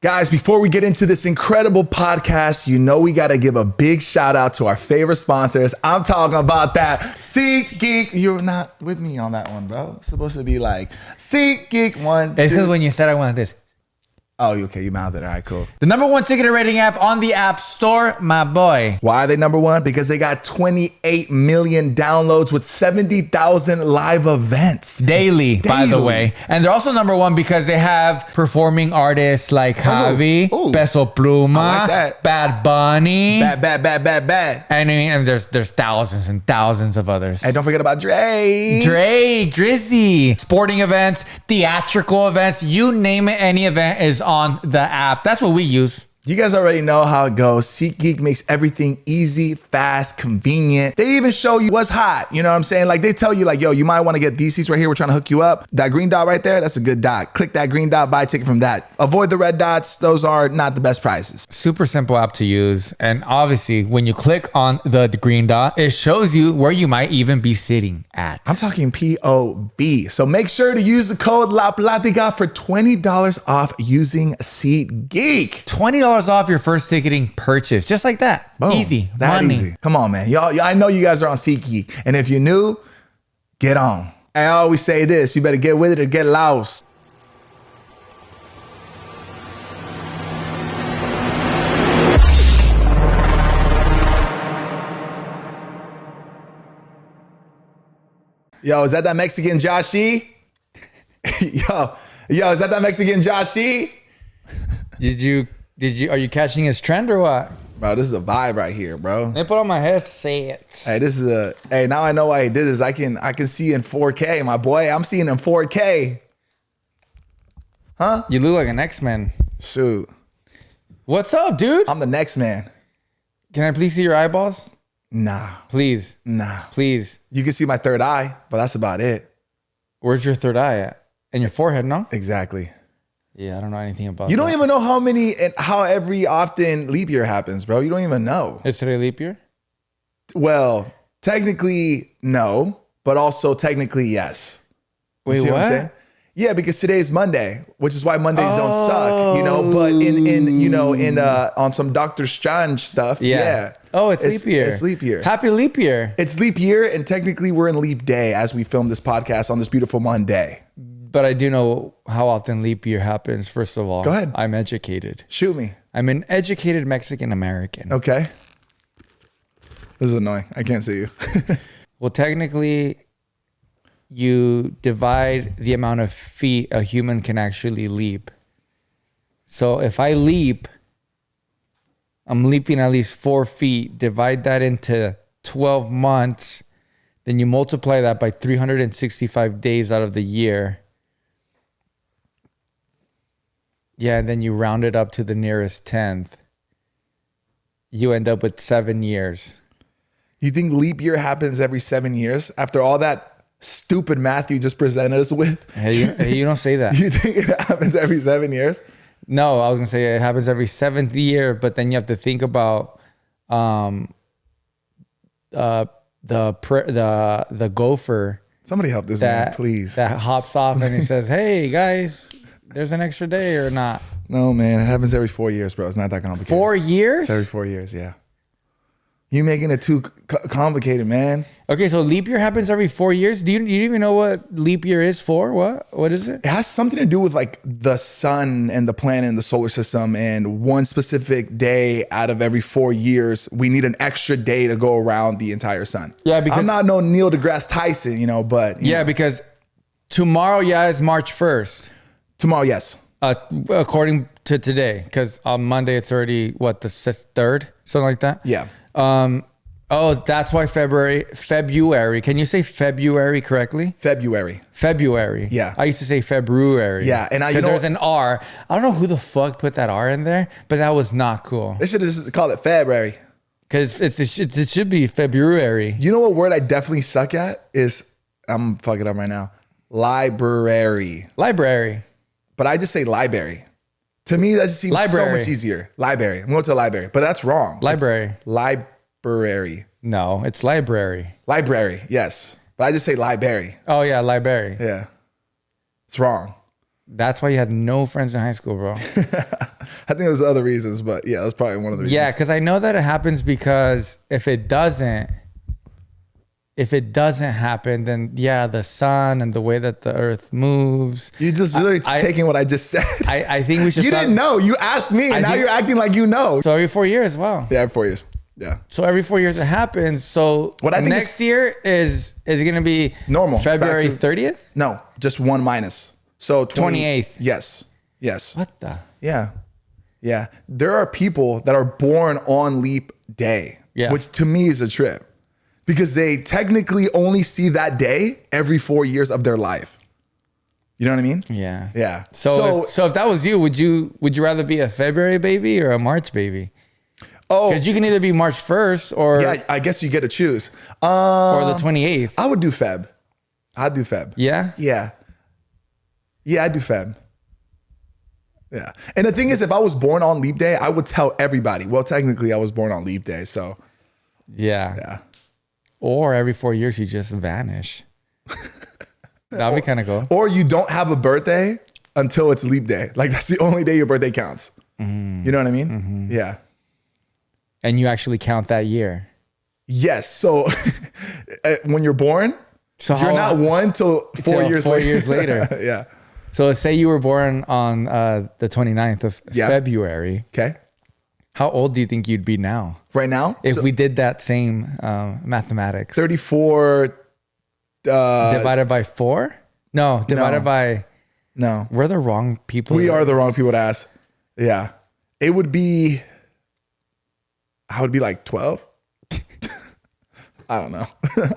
Guys, before we get into this incredible podcast, you know we got to give a big shout out to our favorite sponsors. I'm talking about that SeatGeek. You're not with me on that one, bro. It's supposed to be like SeatGeek 1, 2. It's because when you said I wanted this. Oh, okay, you mouthed it. All right, cool. The #1 ticketed rating app on the App Store, my boy. Why are they #1? Because they got 28 million downloads with 70,000 live events. Daily, by the way. And they're also #1 because they have performing artists like Javi, Peso Pluma, I like that. Bad Bunny. Bad. And there's thousands and thousands of others. Hey, don't forget about Drake. Drizzy. Sporting events, theatrical events, you name it, any event is on the app. That's what we use. You guys already know how it goes. SeatGeek makes everything easy, fast, convenient. They even show you what's hot. You know what I'm saying? Like they tell you like, yo, you might want to get these seats right here. We're trying to hook you up. That green dot right there, that's a good dot. Click that green dot, buy a ticket from that. Avoid the red dots. Those are not the best prices. Super simple app to use. And obviously when you click on the green dot, it shows you where you might even be sitting at. I'm talking POB. So make sure to use the code La Platica for $20 off using SeatGeek. $20 off your first ticketing purchase. Just like that. Boom. Easy. That money. easy. Come on, man. Y'all, I know you guys are on SeatGeek. And if you're new, get on. I always say this, you better get with it or get lost. Yo, is that Mexican Joshi? Yo, is that Mexican Joshi? Are you catching his trend or what? Bro, this is a vibe right here, bro. Let me put on my headset. Hey, now I know why he did this. I can see in 4K, my boy. I'm seeing in 4K. Huh? You look like an X-Men. Shoot. What's up, dude? I'm the next man. Can I please see your eyeballs? Nah. Please. Nah. Please. You can see my third eye, but that's about it. Where's your third eye at? In your forehead, no? Exactly. Yeah, I don't know anything about that. You don't even know how many and how every often leap year happens, bro. You don't even know. Is today leap year? Well, technically, no, but also technically, yes. You Wait, see what? I'm saying? Yeah, because today's Monday, which is why Mondays don't suck, you know. But in on some Dr. Strange stuff, yeah. Oh, it's leap year. It's leap year. Happy leap year. It's leap year, and technically we're in leap day as we film this podcast on this beautiful Monday. But I do know how often leap year happens. First of all, go ahead. I'm educated. Shoot me. I'm an educated Mexican American. Okay. This is annoying. I can't see you. Well, technically, you divide the amount of feet a human can actually leap. So if I leap, I'm leaping at least 4 feet. Divide that into 12 months. Then you multiply that by 365 days out of the year. Yeah, and then you round it up to the nearest 10th. You end up with 7 years. You think leap year happens every 7 years after all that stupid math you just presented us with? Hey, you don't say that. You think it happens every 7 years? No, I was gonna say it happens every 7th year, but then you have to think about the gopher. Somebody help this man, please. That hops off and he says, "Hey guys, there's an extra day or not?" No, man, it happens every 4 years, bro. It's not that complicated. 4 years? It's every 4 years, yeah. You making it too complicated, man. Okay, so leap year happens every 4 years. Do you even know what leap year is for? What is it? It has something to do with like the sun and the planet and the solar system, and one specific day out of every 4 years, we need an extra day to go around the entire sun. Yeah, because I'm not no Neil deGrasse Tyson, but yeah, because tomorrow, is March 1st. Tomorrow, yes. According to today, because on Monday it's already the 3rd, something like that. Yeah. That's why February. Can you say February correctly? February. Yeah. I used to say February. Yeah. And because there's an R. I don't know who the fuck put that R in there, but that was not cool. They should have just called it February. Because it should be February. You know what word I definitely suck at is, I'm fucking up right now, library. But I just say library. To me, that just seems so much easier. Library. I'm going to library, but that's wrong. Library. Library. No, it's library. Library, yes. But I just say library. Oh, yeah, library. Yeah. It's wrong. That's why you had no friends in high school, bro. I think there's other reasons, but yeah, that's probably one of the reasons. Yeah, because I know that it happens because if it doesn't happen, then yeah, the sun and the way that the earth moves. You just literally taking what I just said. I think we should. You didn't know. You asked me, and now you're acting like you know. So every 4 years, wow. Yeah, every 4 years. Yeah. So every 4 years it happens. So what I think next year is it going to be normal? February 30th? No, just one minus. So 28th. Yes. What the? Yeah. There are people that are born on leap day, which to me is a trip because they technically only see that day every 4 years of their life. You know what I mean? Yeah. Yeah. So if that was you, would you rather be a February baby or a March baby? Oh, because you can either be March 1st or I guess you get to choose. Or the 28th. I would do Feb. I'd do Feb. Yeah. Yeah, I'd do Feb. Yeah. And the thing is, if I was born on leap day, I would tell everybody. Well, technically, I was born on leap day, so. Yeah. Or every 4 years, you just vanish. That'd be kind of cool. Or you don't have a birthday until it's leap day. Like, that's the only day your birthday counts. Mm-hmm. You know what I mean? Mm-hmm. Yeah. And you actually count that year. Yes. So when you're born, you're not one till 4 years later. 4 years later. Yeah. So say you were born on the 29th of February. Okay. How old do you think you'd be now? Right now? If we did that same mathematics. 34. Divided by 4? No, divided by... No. We're the wrong people. We are the wrong people to ask. Yeah. It would be... I would be like 12. I don't know.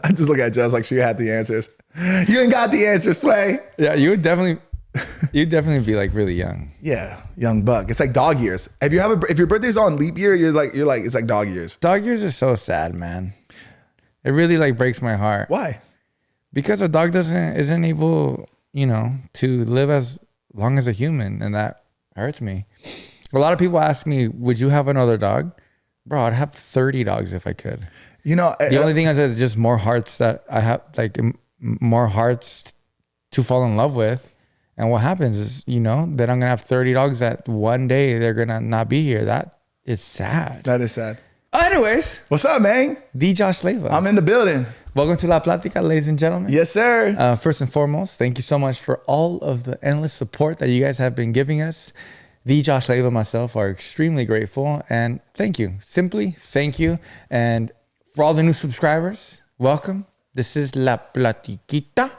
I just look at Jess like she had the answers. You ain't got the answer, Sway. Yeah, you'd definitely be like really young. Yeah, young buck. It's like dog years. If your birthday's on leap year, you're like it's like dog years. Dog years are so sad, man. It really like breaks my heart. Why? Because a dog isn't able, to live as long as a human, and that hurts me. A lot of people ask me, "Would you have another dog?" Bro, I'd have 30 dogs if I could. The only thing is just more hearts that I have, like more hearts to fall in love with. And what happens is, that I'm going to have 30 dogs that one day they're going to not be here. That is sad. That is sad. Anyways. What's up, man? The Josh Leva. I'm in the building. Welcome to La Plática, ladies and gentlemen. Yes, sir. First and foremost, thank you so much for all of the endless support that you guys have been giving us. The Josh Leva and myself are extremely grateful, and thank you. Simply thank you. And for all the new subscribers, welcome. This is La Platiquita.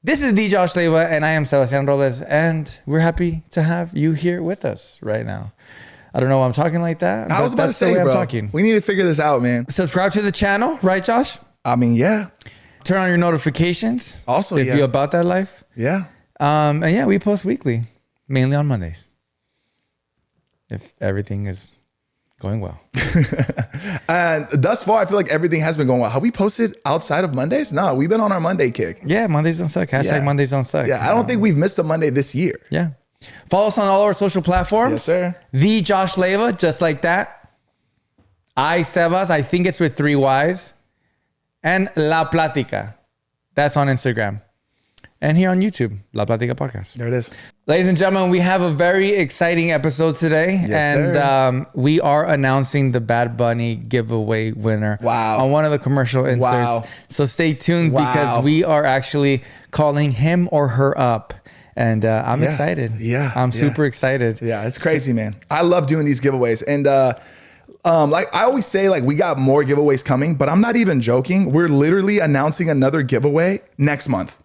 This is the Josh Leva, and I am Sebastian Robles, and we're happy to have you here with us right now. I don't know why I'm talking like that. I was about to say, bro, I'm talking. We need to figure this out, man. Subscribe to the channel, right, Josh? I mean, yeah. Turn on your notifications. Also, if you're about that life. Yeah. And yeah, we post weekly. Mainly on Mondays. If everything is going well. And thus far, I feel like everything has been going well. Have we posted outside of Mondays? No, we've been on our Monday kick. Yeah, Mondays don't suck. Hashtag Mondays don't suck. Yeah, I don't think we've missed a Monday this year. Yeah. Follow us on all our social platforms. Yes, sir. The Josh Leva, just like that. Sebas, I think it's with 3 Ys. And La Plática. That's on Instagram. And here on YouTube, La Plática Podcast. There it is. Ladies and gentlemen, we have a very exciting episode today. Yes, and we are announcing the Bad Bunny giveaway winner. Wow. On one of the commercial inserts. Wow. So stay tuned because we are actually calling him or her up. And I'm excited. Yeah. I'm super excited. Yeah, it's crazy, man. I love doing these giveaways. And like I always say, like we got more giveaways coming, but I'm not even joking. We're literally announcing another giveaway next month.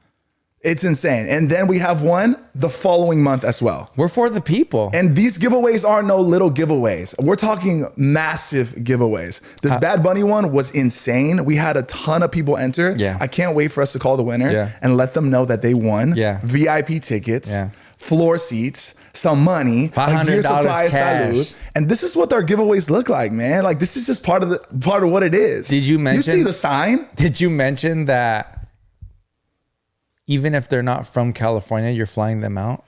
It's insane. And then we have one the following month as well. We're for the people. And these giveaways are no little giveaways. We're talking massive giveaways. This Bad Bunny one was insane. We had a ton of people enter. Yeah. I can't wait for us to call the winner and let them know that they won. Yeah. VIP tickets, floor seats, some money, $500 a year's supply of cash. salud. And this is what our giveaways look like, man. Like this is just part of what it is. Did you mention? You see the sign? Did you mention that even if they're not from California, you're flying them out?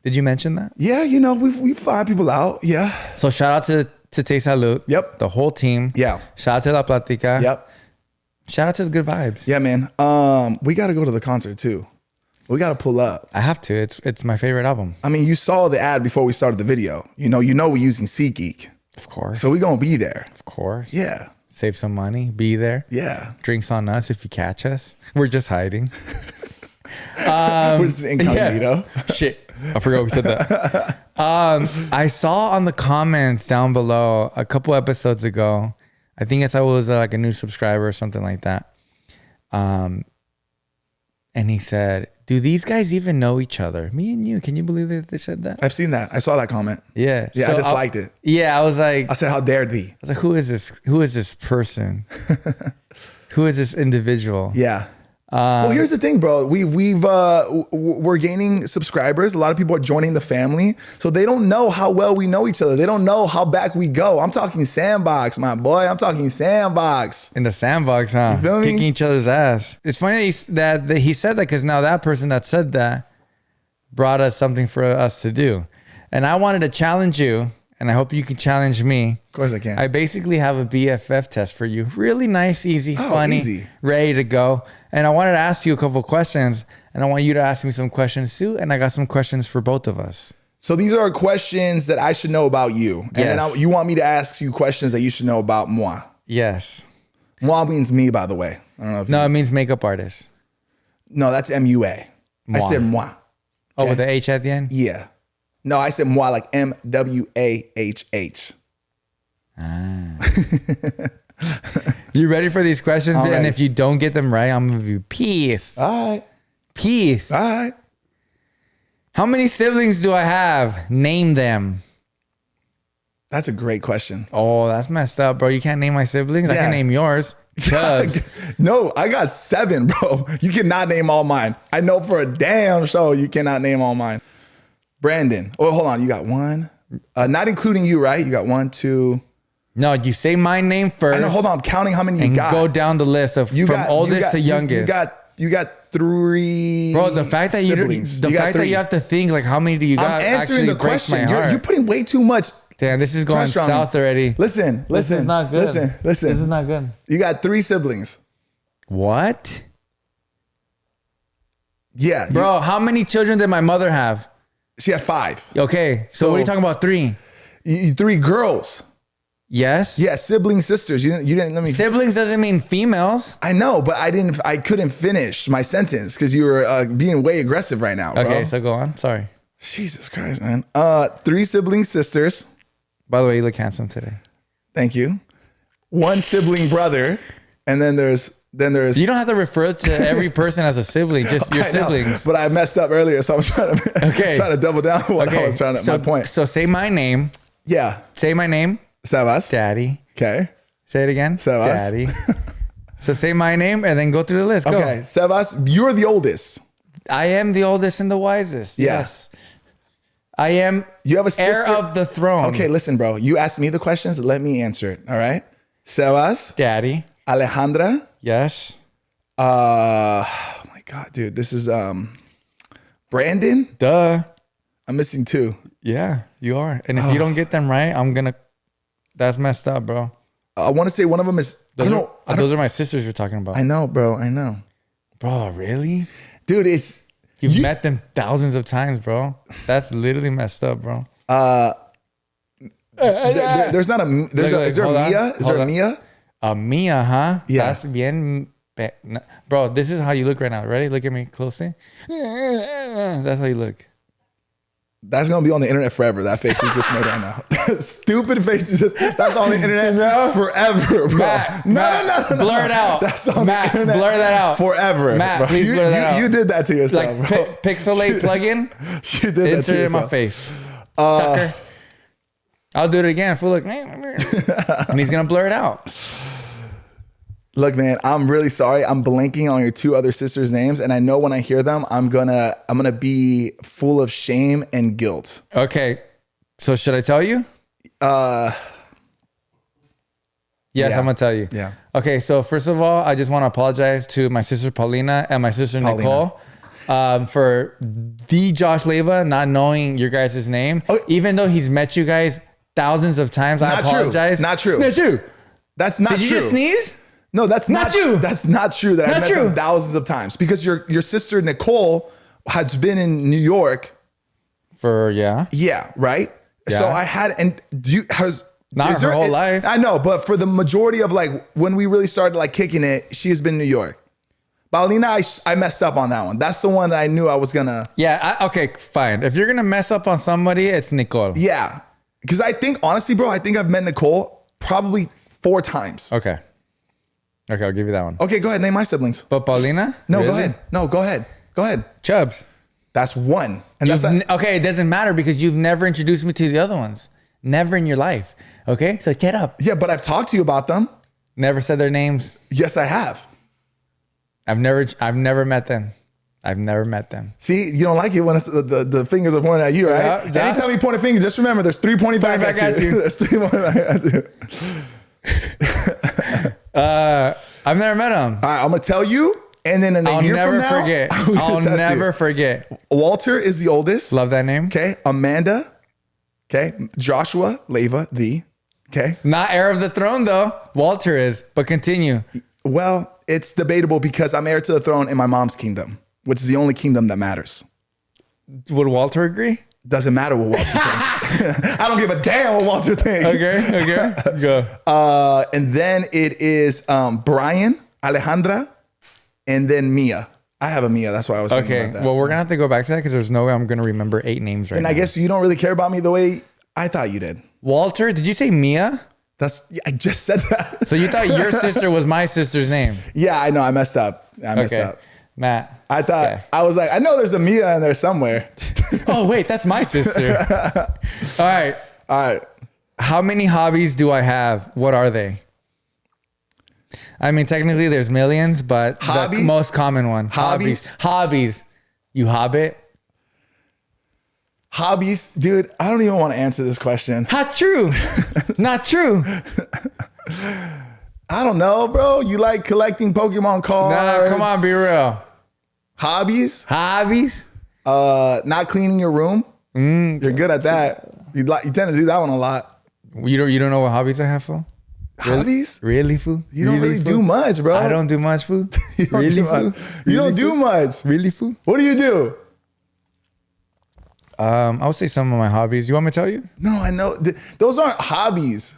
Did you mention that? Yeah, we fly people out. Yeah. So shout out to Te Salud. Yep. The whole team. Yeah. Shout out to La Plática. Yep. Shout out to the Good Vibes. Yeah, man. We got to go to the concert too. We got to pull up. I have to. It's my favorite album. I mean, you saw the ad before we started the video. You know we're using SeatGeek. Of course. So we're going to be there. Of course. Yeah. Save some money. Be there. Yeah. Drinks on us if you catch us. We're just hiding. We're just incognito. Yeah. Shit. I forgot we said that. I saw on the comments down below a couple episodes ago, I think I was like a new subscriber or something like that. And he said, do these guys even know each other? Me and you. Can you believe that they said that? I've seen that. I saw that comment. Yeah. Yeah, So I just liked it. Yeah, I was like, I said, how dare thee? I was like, who is this? Who is this Who is this individual? Yeah. Well, here's the thing, bro. We're gaining subscribers. A lot of people are joining the family, so they don't know how well we know each other. They don't know how back we go. I'm talking sandbox, my boy. I'm talking sandbox. In the sandbox, huh? You feel me? Kicking each other's ass. It's funny that he said that because now that person that said that brought us something for us to do, and I wanted to challenge you, and I hope you can challenge me. Of course I can. I basically have a BFF test for you. Really nice, easy, funny, easy. Ready to go. And I wanted to ask you a couple questions, and I want you to ask me some questions too. And I got some questions for both of us. So these are questions that I should know about you. And then you want me to ask you questions that you should know about moi. Yes. Moi means me, by the way. I don't know if No, it means makeup artist. No, that's MUA. Moi. I said moi. Oh, with the H at the end? Yeah. No, I said moi like MWAHH. You ready for these questions? I'm And ready. if you don't get them right, I'm going to be peace. All right. Peace. All right. How many siblings do I have? Name them. That's a great question. Oh, that's messed up, bro. You can't name my siblings? I Yeah. can name yours. Chubbs. No, I got 7, bro. You cannot name all mine. I know for a damn sure you cannot name all mine. Brandon. Oh, hold on. You got 1. Not including you, right? You got 1, 2. No, you say my name first. I know. Hold on. I'm counting how many you and got. go down the list of from oldest to youngest. You got 3. Bro, the fact that siblings. that you have to think like how many do you got I'm answering actually the breaks my question. heart. You're putting way too much. Damn, this is going pressure on me. south already. Listen. This is not good. Listen. This is not good. You got 3 siblings. What? Yeah, Bro, how many children did my mother have? she had 5. Okay, so what are you talking about? 3? 3 girls. Yes. Yeah, sibling sisters. You didn't let me. Siblings doesn't mean females. I know, but I couldn't finish my sentence because you were being way aggressive right now, bro. Okay, so go on. Sorry. Jesus Christ, man. 3 sibling sisters. By the way, you look handsome today. Thank you. 1 sibling brother, and then there's. You don't have to refer to every person as a sibling, just your I know, siblings. but I messed up earlier, so I was trying to double down on what I was trying to. So, my point. So say my name. Yeah. Say my name. Sebas. Daddy. Okay. Say it again. Sebas. Daddy. So say my name and then go through the list. Go. Okay. Sebas, you're the oldest. I am the oldest and the wisest. Yeah. Yes. I am You have a sister. heir of the throne. Okay, listen, bro. You asked me the questions. Let me answer it. All right. Sebas, Daddy. Alejandra. Yes. Oh my God, dude. This is Brandon. Duh. I'm missing 2. Yeah, you are. And if you don't get them right, I'm gonna. That's messed up, bro. I want to say one of them is. Those are my sisters you're talking about. I know, bro. I know, Bro, really? dude. It's You've met them thousands of times, bro. That's literally messed up, bro. there's not a. There's Look, is there a hold on, Mia? Is there hold a on. Mia? Mia, huh? Yeah. That's bien. Bro, this is how you look right now. Ready? Look at me closely. That's how you look. That's gonna be on the internet forever. That face you just made right now. Stupid face. That's on the internet forever, bro. Matt, No. Blur it out. That's on Matt, the internet blur that out. forever. Matt, bro. please blur that out. You did that to yourself, Like bro. pixelate plugin. You did that to Insert it in my yourself. face. Sucker. I'll do it again. Fool, look. And he's gonna blur it out. Look, man, I'm really sorry. I'm blanking on your 2 other sisters' names, and I know when I hear them, I'm gonna be full of shame and guilt. Okay. So should I tell you? Yes, Yeah. I'm gonna tell you. Yeah. Okay, so first of all, I just want to apologize to my sister Paulina and my sister Nicole for the Josh Leva not knowing your guys' name. Oh. Even though he's met you guys thousands of times, I apologize. Not true. Not true. That's not Did true. you just sneeze? No, that's not true. That's not true. That I've Not met true. them thousands of times because your sister Nicole has been in New York. Yeah, right? Yeah. So I had, and Not her whole life. I know, but for the majority of like when we really started like kicking it, she has been in New York. Paulina, I messed up on that one. That's the one that I knew I was gonna. Yeah, okay, fine. If you're gonna mess up on somebody, it's Nicole. Yeah. Because I think, honestly, bro, I think I've met Nicole probably 4 times. Okay, I'll give you that one. Okay, go ahead. Name my siblings. But Paulina? No, Really? go ahead. No, go ahead. Go ahead. Chubbs. That's one. And that's Okay, it doesn't matter because you've never introduced me to the other ones. Never in your life. Okay, so shut up. yeah, but I've talked to you about them. Never said their names. Yes, I have. I've never met them. I've never met them. See, you don't like it when it's the fingers are pointing at you, right? Yeah. Anytime you point a finger, just remember there's 3 pointing back at you. There's 3 pointing back at you. I've never met them. All right, I'm going to tell you. And then in a year from now, I'll never forget. Walter is the oldest. Love that name. Okay. Amanda. Okay. Joshua, Leva, okay. Not heir of the throne though. Walter is, but continue. Well, it's debatable because I'm heir to the throne in my mom's kingdom, which is the only kingdom that matters. Would Walter agree? Doesn't matter what Walter thinks. I don't give a damn what Walter thinks. Okay. Go. And then it is Brian, Alejandra, and then Mia. I have a Mia. That's why I was thinking about that. Well, we're going to have to go back to that because there's no way I'm going to remember 8 names right now. And I guess you don't really care about me the way I thought you did. Walter, did you say Mia? I just said that. So you thought your sister was my sister's name? Yeah, I know. I messed up. I messed up. Matt. I thought, I was like, I know there's a Mia in there somewhere. Oh, wait, that's my sister. All right. How many hobbies do I have? What are they? I mean, technically there's millions, but hobbies? The most common one. Hobbies? You hobbit? Hobbies? Dude, I don't even want to answer this question. Not true. Not true. I don't know, bro. You like collecting Pokemon cards? Nah, come on, be real. Hobbies? Not cleaning your room. You're good at that. You tend to do that one a lot. You don't know what hobbies I have, fool? Hobbies? Really, fool? You don't really do much, bro. I don't do much, fool. Really, fool? You don't do much. Really, fool? What do you do? I would say some of my hobbies. You want me to tell you? No, I know. Those aren't hobbies.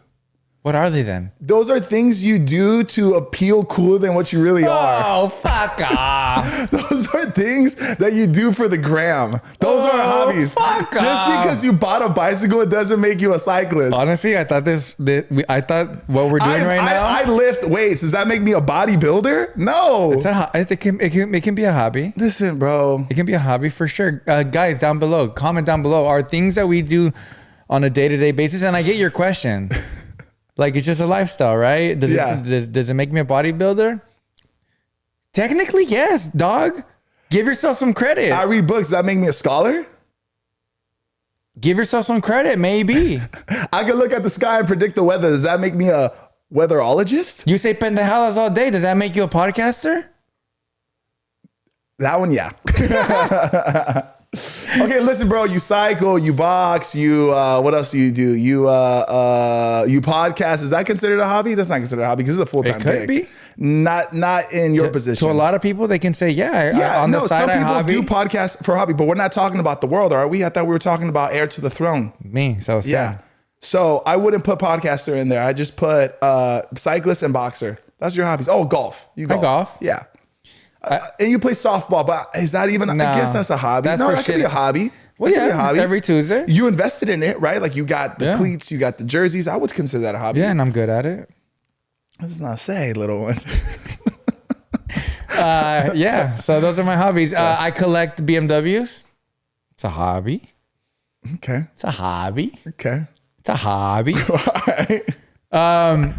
What are they then? Those are things you do to appeal cooler than what you really are. Oh, fuck off. Those are things that you do for the gram. Those aren't hobbies. Fuck Just off. because you bought a bicycle, it doesn't make you a cyclist. Honestly, I thought what we're doing right now. I lift weights. Does that make me a bodybuilder? No. It can be a hobby. Listen, bro. It can be a hobby for sure. Guys, down below, comment down below. Are things that we do on a day-to-day basis? And I get your question. Like, it's just a lifestyle, right? Does it make me a bodybuilder? Technically, yes, dog. Give yourself some credit. I read books. Does that make me a scholar? Give yourself some credit, maybe. I can look at the sky and predict the weather. Does that make me a weatherologist? You say pendejadas all day. Does that make you a podcaster? That one, yeah. Okay, listen, bro. You cycle, you box, you what else do? You podcast. Is that considered a hobby? That's not considered a hobby because it's a full-time It could gig. be. Not in your position. To a lot of people, they can say, on the side, some I people hobby. do podcasts for hobby, but we're not talking about the world, are we? I thought we were talking about heir to the throne. Me, so sad. Yeah. So I wouldn't put podcaster in there. I just put cyclist and boxer. That's your hobbies. Oh, golf. You golf. I golf. Yeah. And you play softball, but is that even? No, I guess that's a hobby. that's No, for that could be shit. a hobby. Well, That could be yeah, a hobby. every Tuesday. You invested in it, right? Like you got the Yeah. cleats, you got the jerseys. I would consider that a hobby. Yeah, and I'm good at it. Let's not say, little one. Yeah, so those are my hobbies. I collect BMWs. It's a hobby. Okay. It's a hobby. Okay. It's a hobby. All right.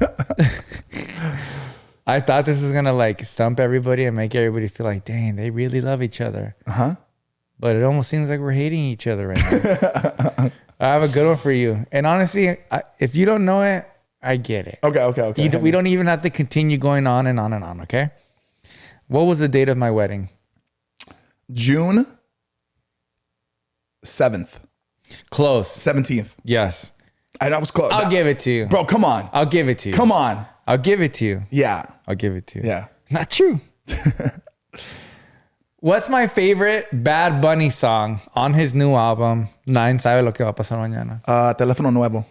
I thought this was gonna like stump everybody and make everybody feel like, dang, they really love each other. Uh-huh. But it almost seems like we're hating each other right now. I have a good one for you. And honestly, if you don't know it, I get it. Okay. We don't even have to continue going on and on and on, okay? What was the date of my wedding? June 7th. Close. 17th. Yes. I was close. I'll give it to you. Bro, come on. I'll give it to you. Come on. I'll give it to you. Yeah. I'll give it to you. Yeah. Not true. What's my favorite Bad Bunny song on his new album? Nadie sabe lo que va a pasar mañana. Teléfono nuevo.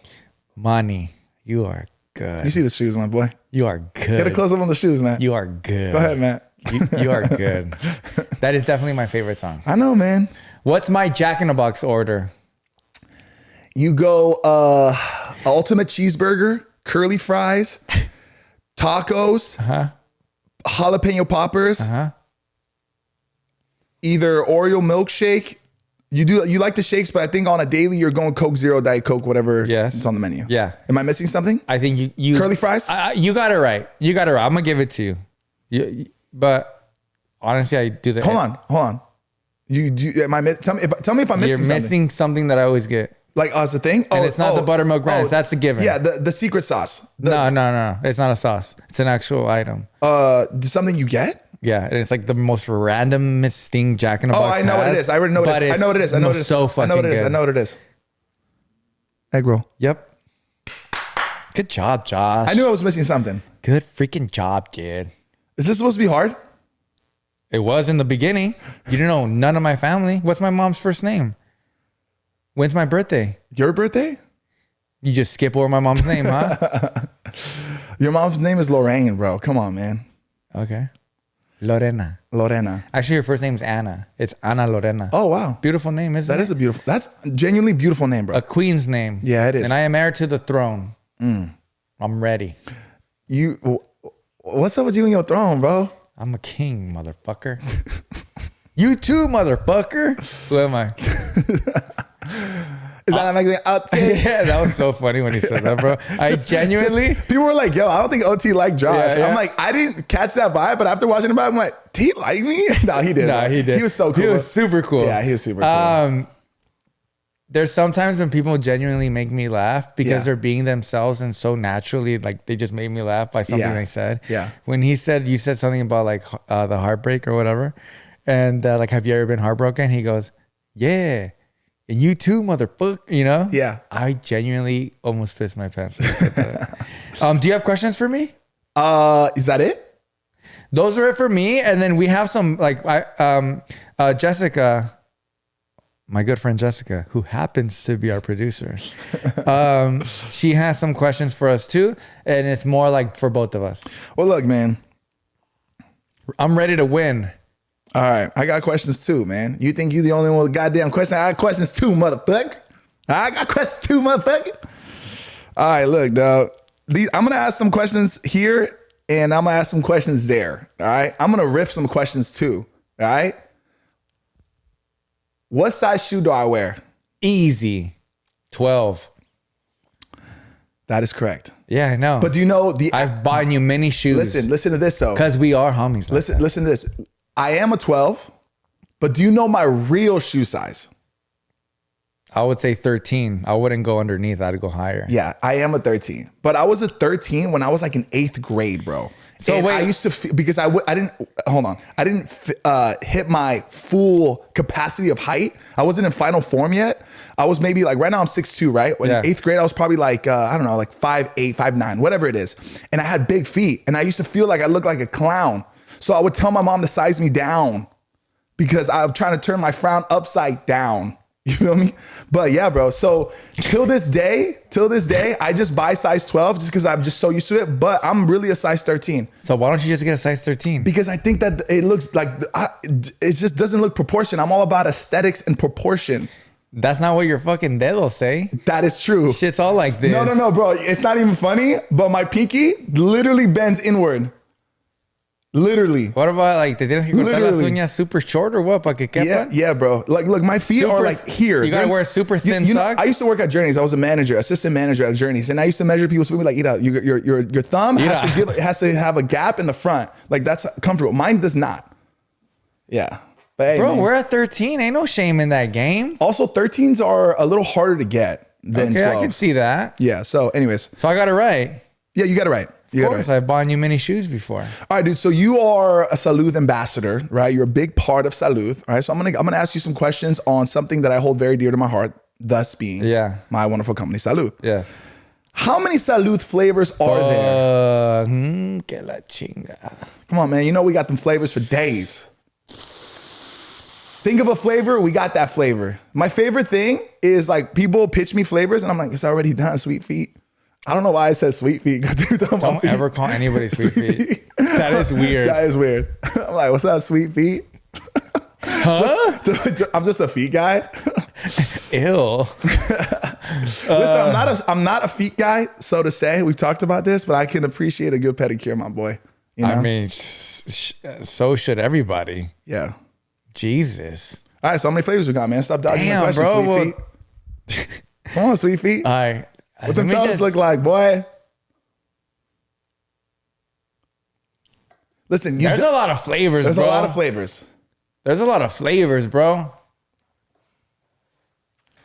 Money, you are good. You see the shoes, my boy. You are good. Get a close up on the shoes, man. You are good. Go ahead, man. You are good. That is definitely my favorite song. I know, man. What's my Jack in the Box order? You go ultimate cheeseburger, curly fries, tacos, jalapeno poppers, either Oreo milkshake. You like the shakes, but I think on a daily you're going Coke Zero, Diet Coke, whatever it's on the menu. Yeah. Am I missing something? I think you curly fries? You got it right. I'm gonna give it to you. But honestly, I do that. Hold on. Am I tell me if I'm missing something. You're missing something that I always get. Like us, the thing? And it's not the buttermilk ranch. That's a given. Yeah, the secret sauce. No. It's not a sauce. It's an actual item. Something you get? Yeah, and it's like the most randomest thing Jack in the Box I know what it is. I already know what it is. I know what it is. I know what it is. So fucking good. I know what it is. Egg roll. Yep. Good job, Josh. I knew I was missing something. Good freaking job, kid. Is this supposed to be hard? It was in the beginning. You didn't know none of my family. What's my mom's first name? When's my birthday? Your birthday? You just skip over my mom's name, huh? Your mom's name is Lorraine, bro. Come on, man. Okay. Lorena. Actually, your first name's Anna. It's Ana Lorena. Oh, wow. Beautiful name, isn't it? That is a beautiful, that's a genuinely beautiful name, bro. A queen's name. Yeah, it is. And I am heir to the throne. I'm ready. What's up with you and your throne, bro? I'm a king, motherfucker. You too, motherfucker. Who am I? Is that like the OT? Yeah, that was so funny when you said that, bro. I genuinely. People were like, yo, I don't think OT liked Josh. Yeah. I'm like, I didn't catch that vibe, but after watching him, I'm like, did he like me? No, he did. Nah, he did. He was so cool. He was super cool. Yeah, he was super cool. There's sometimes when people genuinely make me laugh because Yeah. they're being themselves and so naturally, like they just made me laugh by something Yeah. they said. Yeah. When you said something about like the heartbreak or whatever, and like, have you ever been heartbroken? He goes, yeah. And you too, motherfucker, you know? Yeah. I genuinely almost pissed my pants when he said that. Do you have questions for me? Is that it? Those are it for me. And then we have some like Jessica, my good friend Jessica, who happens to be our producer. She has some questions for us too. And it's more like for both of us. Well, look, man. I'm ready to win. All right. I got questions too, man. You think you the only one with goddamn questions? I got questions too, motherfucker. I got questions too, motherfucker. All right, look, dog. I'm going to ask some questions here and I'm going to ask some questions there. All right. I'm going to riff some questions too. All right. What size shoe do I wear? Easy. 12. That is correct. Yeah, I know. But do you know I've bought you many shoes. Listen to this though. Because we are homies. Listen to this. I am a 12, but do you know my real shoe size? I would say 13. I wouldn't go underneath. I'd go higher. Yeah, I am a 13. But I was a 13 when I was like in 8th grade, bro. So and wait. I used to, because I didn't hit my full capacity of height. I wasn't in final form yet. I was maybe like, right now I'm 6'2", right? In 8th grade, I was probably like, I don't know, like 5'8", 5'9", whatever it is. And I had big feet and I used to feel like I looked like a clown. So I would tell my mom to size me down because I'm trying to turn my frown upside down. You feel me? But yeah, bro. So till this day, I just buy size 12 just because I'm just so used to it. But I'm really a size 13. So why don't you just get a size 13? Because I think that it looks like, it just doesn't look proportion. I'm all about aesthetics and proportion. That's not what your fucking dedos say. That is true. Shit's all like this. No, bro. It's not even funny, but my pinky literally bends inward. Literally. What about like, te tienes que cortar las uñas super short or what? Para que quepan? Yeah, bro. Like, look, my feet are like here. You gotta wear super thin you know, socks? I used to work at Journeys. I was a manager, assistant manager at Journeys. And I used to measure people's feet like, your thumb has to have a gap in the front. Like that's comfortable. Mine does not. Yeah. But hey, bro, man. we're at 13. Ain't no shame in that game. Also, 13s are a little harder to get than 12s. I can see that. Yeah. So anyways. So I got it right. Yeah, you got it right. Of course, I've bought you many shoes before. All right, dude. So you are a Salud ambassador, right? You're a big part of Salud. All right. So I'm gonna ask you some questions on something that I hold very dear to my heart, thus being my wonderful company, Salud. Yeah. How many Salud flavors are there? Que la chinga. Come on, man. You know we got them flavors for days. Think of a flavor, we got that flavor. My favorite thing is like people pitch me flavors and I'm like, it's already done, sweet feet. I don't know why I said sweet feet. Don't ever call anybody sweet feet. That is weird. That is weird. I'm like, what's up, sweet feet? Huh? I'm just a feet guy. Ew. Listen, I'm not a feet guy, so to say. We've talked about this, but I can appreciate a good pedicure, my boy. You know? I mean, so should everybody. Yeah. Jesus. All right, so how many flavors we got, man? Stop dodging my questions, bro. sweet feet. Come on, sweet feet. All right. What them toes look like, boy? Listen, there's a lot of flavors, There's bro. a lot of flavors. There's a lot of flavors, bro.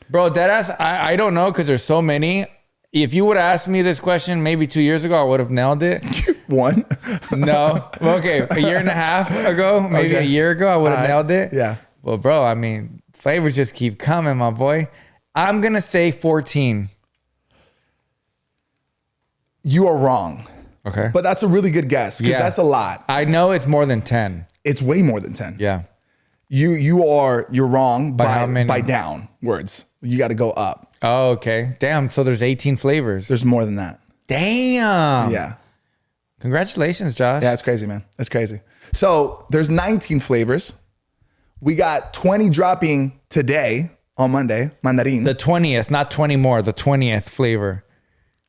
Bro, deadass, I don't know because there's so many. If you would have asked me this question maybe 2 years ago, I would have nailed it. One? No. Okay, a year and a half ago, maybe a year ago, I would have nailed it. Yeah. Well, bro, I mean, flavors just keep coming, my boy. I'm going to say 14. You are wrong. Okay. But that's a really good guess because that's a lot. I know it's more than 10. It's way more than 10. Yeah. You're wrong By how many? by downwards. You got to go up. Oh, okay. Damn. So there's 18 flavors. There's more than that. Damn. Yeah. Congratulations, Josh. Yeah, it's crazy, man. It's crazy. So there's 19 flavors. We got 20 dropping today on Monday, mandarin. The 20th, not 20 more. The 20th flavor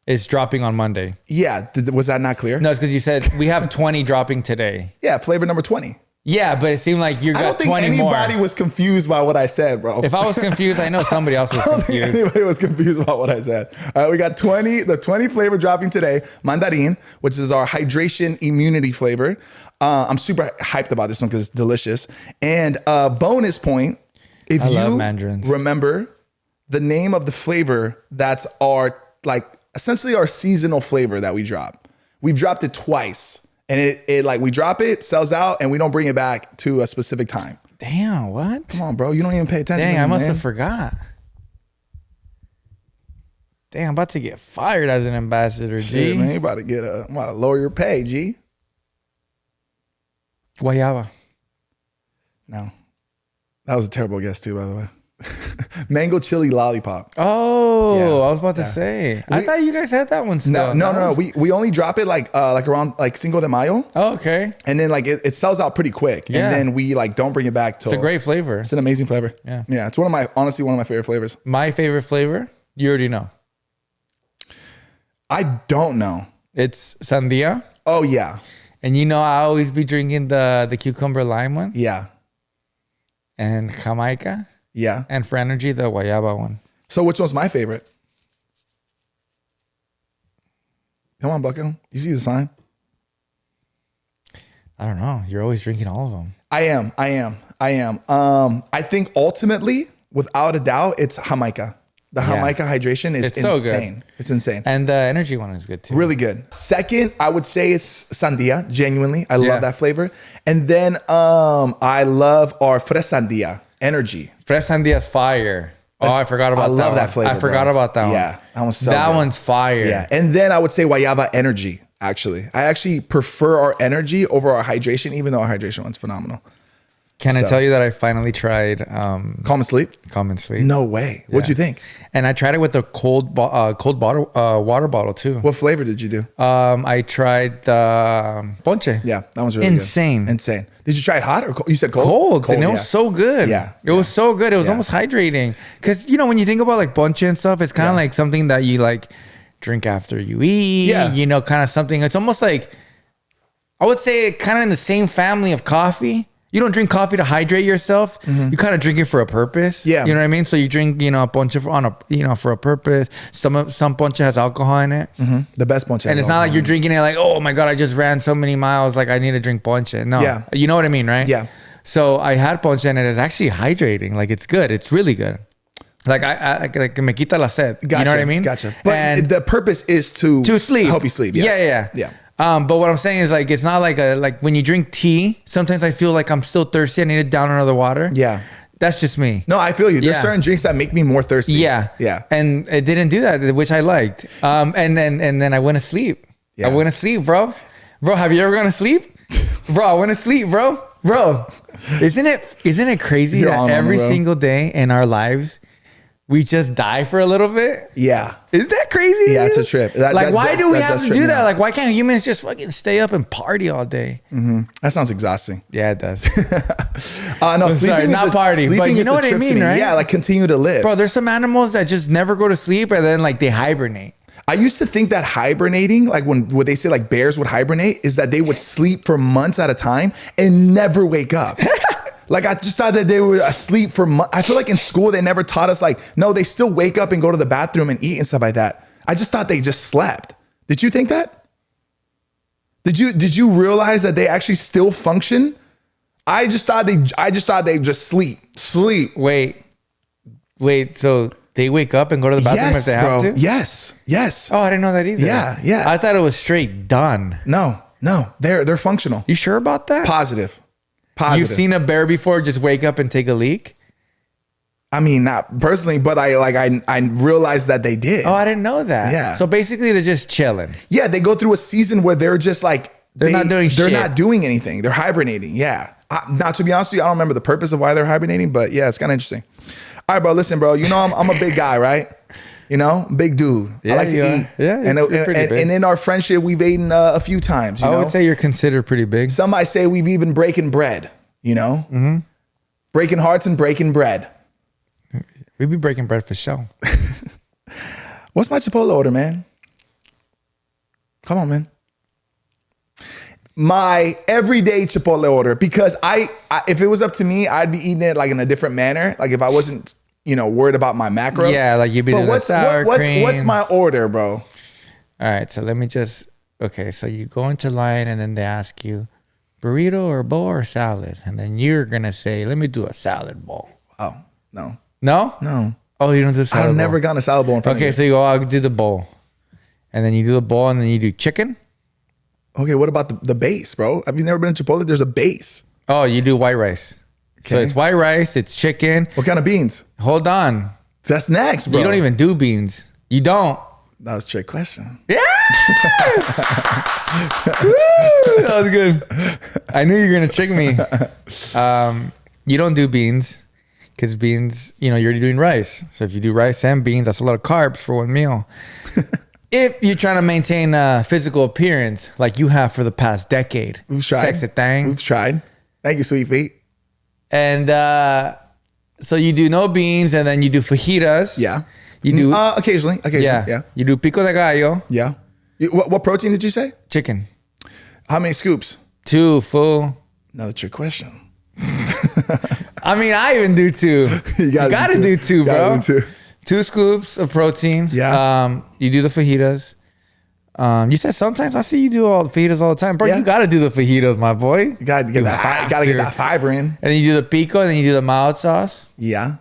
is dropping on Monday. Yeah. Was that not clear? No, it's because you said we have 20 dropping today. Yeah, flavor number 20. Yeah, but it seemed like you got 20 more. I don't think anybody was confused by what I said, bro. If I was confused, I know somebody else was I don't think confused. anybody was confused about what I said. All right, we got the 20 flavor dropping today. Mandarin, which is our hydration immunity flavor. I'm super hyped about this one because it's delicious. And bonus point, if I love you mandarins. remember the name of the flavor that's our, like, essentially our seasonal flavor that we drop. We've dropped it twice. And it like we drop it, sells out, and we don't bring it back to a specific time. Damn, what? Come on, bro. You don't even pay attention. Dang, to me, I must man. have forgot. Dang, I'm about to get fired as an ambassador, G. Shit, man, you about to lower your pay, G. Guayaba. No. That was a terrible guess too, by the way. Mango chili lollipop. Oh, Yeah, I was about to say. I thought you guys had that one still. No. We only drop it like around like Cinco de Mayo. Oh, okay. And then like it sells out pretty quick. Yeah. And then we like don't bring it back till It's a great flavor. It's an amazing flavor. Yeah. Yeah. It's honestly one of my favorite flavors. My favorite flavor, you already know. I don't know. It's sandia. Oh yeah. And you know I always be drinking the cucumber lime one. Yeah. And Jamaica. Yeah. And for energy, the guayaba one. So which one's my favorite? Come on, Bucko. You see the sign? I don't know. You're always drinking all of them. I am. I think ultimately, without a doubt, it's Jamaica. The Jamaica hydration is It's so insane. good. It's insane. And the energy one is good too. Really good. Second, I would say it's sandia. Genuinely, I love that flavor. And then I love our fresh sandia energy. Fresh sandia's fire. Oh, I forgot about that. I love that one. flavor. I forgot about that one. Yeah, that one's so That good. one's fire. Yeah, and then I would say guayaba energy. Actually, I actually prefer our energy over our hydration, even though our hydration one's phenomenal. Can I tell you that I finally tried Calm and sleep? Calm and Sleep? No way. What'd you think? And I tried it with a cold bottle, water bottle too. What flavor did you do? I tried the ponche. Yeah, that one's really Insane. good. Insane. Did you try it hot or cold? You said cold? Cold, and it was so good. Yeah. It was so good. It was almost hydrating. Because, you know, when you think about like ponche and stuff, it's kind of like something that you like drink after you eat. Yeah. You know, kind of something. It's almost like, I would say kind of in the same family of coffee. You don't drink coffee to hydrate yourself. You kind of drink it for a purpose. Yeah. You know what I mean? So you drink, you know, a ponche for a purpose. Some ponche has alcohol in it. The best ponche. And it's not like you're drinking it like, oh my God, I just ran so many miles. Like I need to drink ponche. No. Yeah. You know what I mean, right? Yeah. So I had ponche and it is actually hydrating. Like it's good. It's really good. Like I like me quita la sed. Gotcha, You know what I mean? Gotcha. But and the purpose is to sleep. help you sleep. Yes. Yeah. But what I'm saying is like, it's not like when you drink tea, sometimes I feel like I'm still thirsty. I need to down another water. Yeah. That's just me. No, I feel you. There's Yeah. certain drinks that make me more thirsty. Yeah. Yeah. And it didn't do that, which I liked. And then I went to sleep. Yeah. I went to sleep, bro. Bro, have you ever gone to sleep? Bro, I went to sleep, bro. Isn't it crazy You're that on every it, bro. single day in our lives we just die for a little bit? Yeah. Isn't that crazy? Yeah, it's dude? a trip. Why do we have does to trip do me that? out. Like, why can't humans just fucking stay up and party all day? That sounds exhausting. Yeah, it does. No, sorry, not party, but you know what I mean, right? Yeah, like continue to live. Bro, there's some animals that just never go to sleep and then like they hibernate. I used to think that hibernating, like when they say like bears would hibernate, is that they would sleep for months at a time and never wake up. Like I just thought that they were asleep for months. I feel like in school they never taught us like, no, they still wake up and go to the bathroom and eat and stuff like that. I just thought they just slept. Did you think that? Did you realize that they actually still function? I just thought they just sleep. Wait, so they wake up and go to the bathroom if they have to? Yes. Oh, I didn't know that either. Yeah. I thought it was straight done. No, they're functional. You sure about that? Positive. You've seen a bear before just wake up and take a leak? I mean, not personally, but I realized that they did. Oh, I didn't know that. Yeah. So basically they're just chilling. Yeah, they go through a season where they're just like They're not doing They're shit. not doing anything. They're hibernating. Yeah. Now, to be honest with you, I don't remember the purpose of why they're hibernating, but yeah, it's kind of interesting. All right, bro. Listen, bro. You know I'm a big guy, right? You know, big dude. Yeah, I like to you are. eat. Yeah, and you're pretty big. and in our friendship, we've eaten a few times. You I know, would say you're considered pretty big. some might say we've even breaking bread. You know, breaking hearts and breaking bread. We be breaking bread for sure. What's my Chipotle order, man? Come on, man. My everyday Chipotle order, because I if it was up to me, I'd be eating it like in a different manner. Like if I wasn't, worried about my macros. Yeah, like you'd be doing the sour cream. What's my order, bro? All right, so let me just, okay, so you go into line and then they ask you, burrito or bowl or salad? And then you're going to say, let me do a salad bowl. Oh, no. No? Oh, you don't do salad I've bowl? never gotten a salad bowl in front of Okay, you. so you go, I'll do the bowl. And then you do the bowl and then you do chicken? Okay, what about the base, bro? Have you never been to Chipotle? There's a base. Oh, you do white rice. So Okay. it's white rice, it's chicken. What kind of beans? Hold on. That's next, bro. You don't even do beans. You don't. That was a trick question. Yeah! Woo! That was good. I knew you were going to trick me. You don't do beans because beans, you're doing rice. So if you do rice and beans, that's a lot of carbs for one meal. If you're trying to maintain a physical appearance like you have for the past decade, We've tried. sexy thing. We've tried. Thank you, sweet feet. And so you do no beans and then you do fajitas. Yeah. You do, occasionally. Yeah. You do pico de gallo, Yeah. What protein did you say? chicken. How many scoops? 2 full. Another trick question. I mean, I even do 2. You gotta do 2, bro. Gotta do 2. 2 scoops of protein. Yeah. You do the fajitas. You said sometimes I see you do all the fajitas all the time, bro. Yeah. You gotta do the fajitas, my boy. You gotta get that fiber in. And then you do the pico, and then you do the mild sauce, Yeah.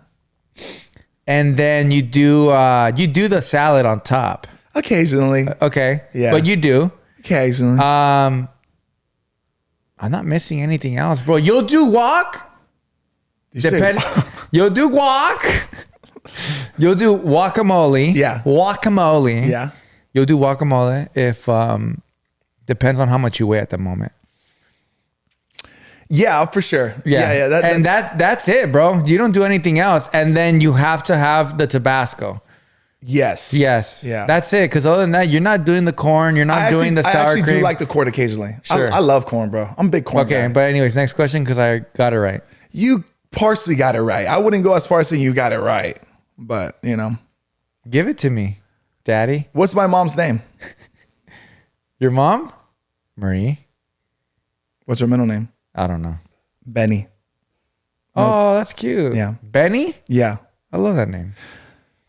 and then you do the salad on top. Occasionally. Okay. Yeah. But you do. Occasionally. I'm not missing anything else, bro. You'll do guac. You say- You'll do guac. You'll do guacamole. Yeah. Guacamole. Yeah. You'll do guacamole if depends on how much you weigh at the moment. Yeah, for sure. Yeah. That's it, bro. You don't do anything else, and then you have to have the Tabasco. Yes. Yeah. That's it. Because other than that, you're not doing the corn. You're not doing the sour I actually cream. do like the corn occasionally. Sure. I love corn, bro. I'm a big corn guy. Okay, but anyways, next question because I got it right. You partially got it right. I wouldn't go as far as saying you got it right, but Give it to me, Daddy. What's my mom's name? Your mom, Marie. What's her middle name? I don't know. Benny. Oh, that's cute. Yeah. Benny. Yeah. I love that name.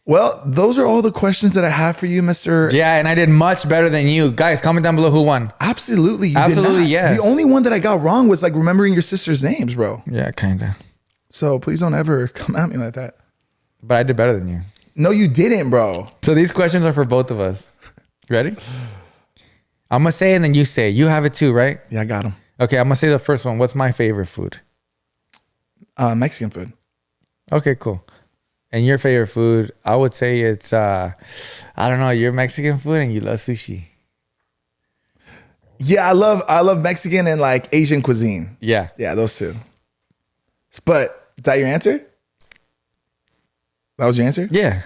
Well, those are all the questions that I have for you, Mr. Yeah, and I did much better than you. Guys, comment down below who won. Absolutely. You Absolutely, did not. yes. The only one that I got wrong was like remembering your sister's names, bro. Yeah, kind of. So please don't ever come at me like that. But I did better than you. No, you didn't, bro. So these questions are for both of us. Ready? I'm going to say and then you say. You have it too, right? Yeah, I got him. Okay, I'm going to say the first one. What's my favorite food? Mexican food. Okay, cool. And your favorite food, I would say it's, I don't know, you're Mexican food and you love sushi. Yeah, I love Mexican and like Asian cuisine. Yeah. Yeah, those two. But is that your answer? That was your answer? Yeah.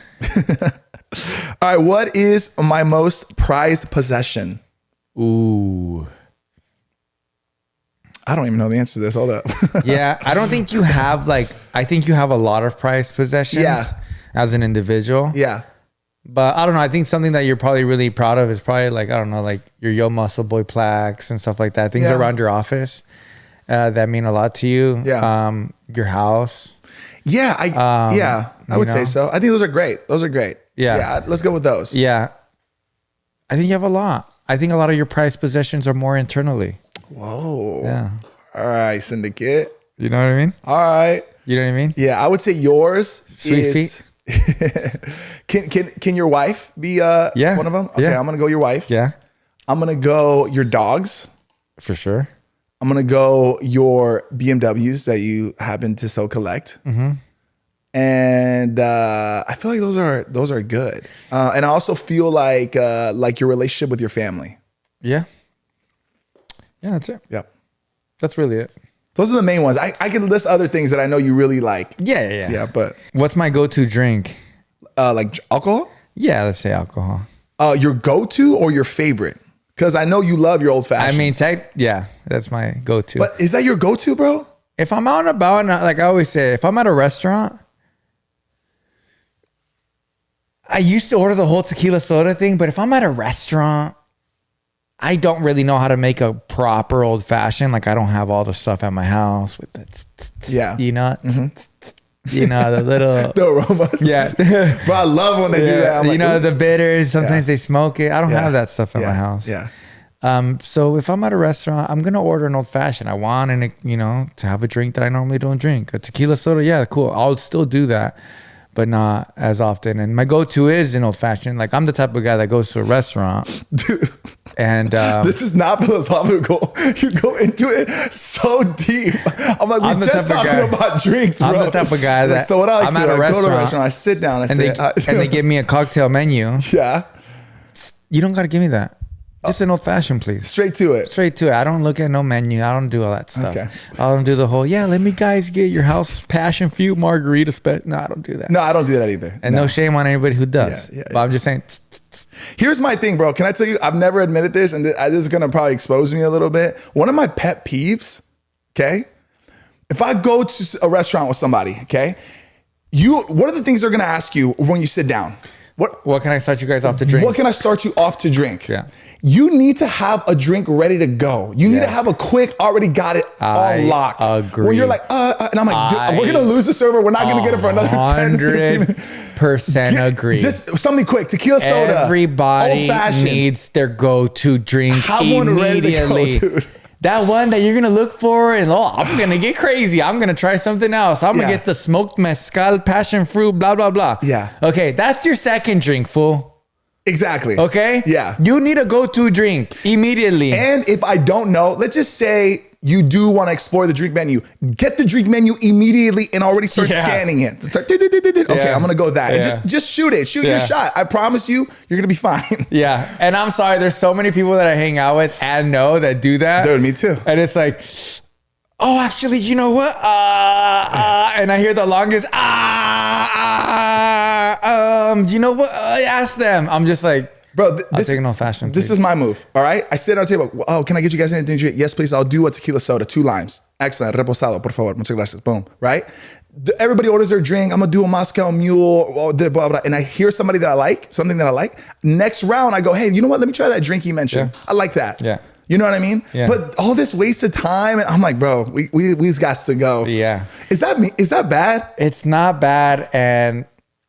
All right. What is my most prized possession? Ooh. I don't even know the answer to this. Hold up. Yeah. I don't think you have I think you have a lot of prized possessions as an individual. Yeah. But I don't know. I think something that you're probably really proud of is probably I don't know, your Yo Muscle Boy plaques and stuff like that. Things around your office that mean a lot to you. Yeah. Your house. Yeah. I would say so. I think those are great. Those are great. Yeah. Yeah. Let's go with those. Yeah. I think you have a lot. I think a lot of your prized possessions are more internally. Whoa. Yeah. All right, Syndicate. You know what I mean? All right. You know what I mean? Yeah, I would say yours Sweet is... feet. Can your wife be one of them? Okay, I'm gonna go your wife. Yeah. I'm gonna go your dogs. For sure. I'm gonna go your BMWs that you happen to so collect. Mm-hmm. And I feel like those are good. And I also feel like your relationship with your family. Yeah. Yeah, that's it. Yep. That's really it. Those are the main ones. I can list other things that I know you really like. Yeah. Yeah, but What's my go-to drink? like alcohol? Yeah, let's say alcohol. Your go-to or your favorite? Because I know you love your old fashioned. I mean, yeah, that's my go-to. But is that your go-to, bro? If I'm out and about, and like I always say, if I'm at a restaurant, I used to order the whole tequila soda thing, but if I'm at a restaurant, I don't really know how to make a proper old fashioned. Like I don't have all the stuff at my house with the, you know, you know, the little the aromas. Yeah, bro, I love when they do that. I'm you like, know, ooh. the bitters. Sometimes they smoke it. I don't have that stuff at my house. Yeah. So if I'm at a restaurant, I'm gonna order an old fashioned. I want to have a drink that I normally don't drink. A tequila soda, yeah, cool. I'll still do that, but not as often. And my go-to is an old fashioned. Like I'm the type of guy that goes to a restaurant, dude. And this is not philosophical. You go into it so deep. I'm like, we're just talking about drinks, bro. I'm the type of guy that so what I like I'm at a restaurant. Go to a restaurant. I sit down. And they give me a cocktail menu. Yeah. You don't got to give me that. Just an old fashioned, please. Straight to it. Straight to it. I don't look at no menu. I don't do all that stuff. Okay. I don't do the whole, let me guys get your house passion fruit margarita. No, I don't do that. No, I don't do that either. And no shame on anybody who does. But I'm just saying. Here's my thing, bro. Can I tell you, I've never admitted this, and this is going to probably expose me a little bit. One of my pet peeves, okay? If I go to a restaurant with somebody, okay? What are the things they're going to ask you when you sit down? What can I start you guys off to drink? What can I start you off to drink? Yeah. You need to have a drink ready to go. You need to have a quick, already got it all locked. Agree. When you're like, and I'm like, dude, we're going to lose the server. We're not going to get it for another 10, 15 minutes. 100% agree. Just something quick. Tequila soda. Everybody needs their go-to drink immediately. Go, that one that you're going to look for and, I'm going to get crazy. I'm going to try something else. I'm going to get the smoked mezcal, passion fruit, blah, blah, blah. Yeah. Okay, that's your second drink, fool. Exactly. Okay? Yeah. You need a go-to drink immediately. And if I don't know, let's just say you do want to explore the drink menu. Get the drink menu immediately and already start scanning it. Okay, I'm going to go that. And just shoot it. Shoot your shot. I promise you, you're going to be fine. Yeah. And I'm sorry, there's so many people that I hang out with and know that do that. Dude, me too. And it's like, oh, actually, you know what? And I hear the longest, you know what? Ask them. I'm just like, bro, I'll take an old fashioned. This is my move. All right. I sit on the table. Oh, can I get you guys anything to drink? Yes, please. I'll do a tequila soda, 2 limes. Excellent. Reposado, por favor. Muchas gracias. Boom. Right. Everybody orders their drink. I'm going to do a Moscow Mule, blah, blah, blah. And I hear something that I like. Next round, I go, hey, you know what? Let me try that drink you mentioned. Yeah. I like that. Yeah. You know what I mean? Yeah. But all this wasted time, and I'm like, bro, we've got to go. Yeah. Is that bad? It's not bad. And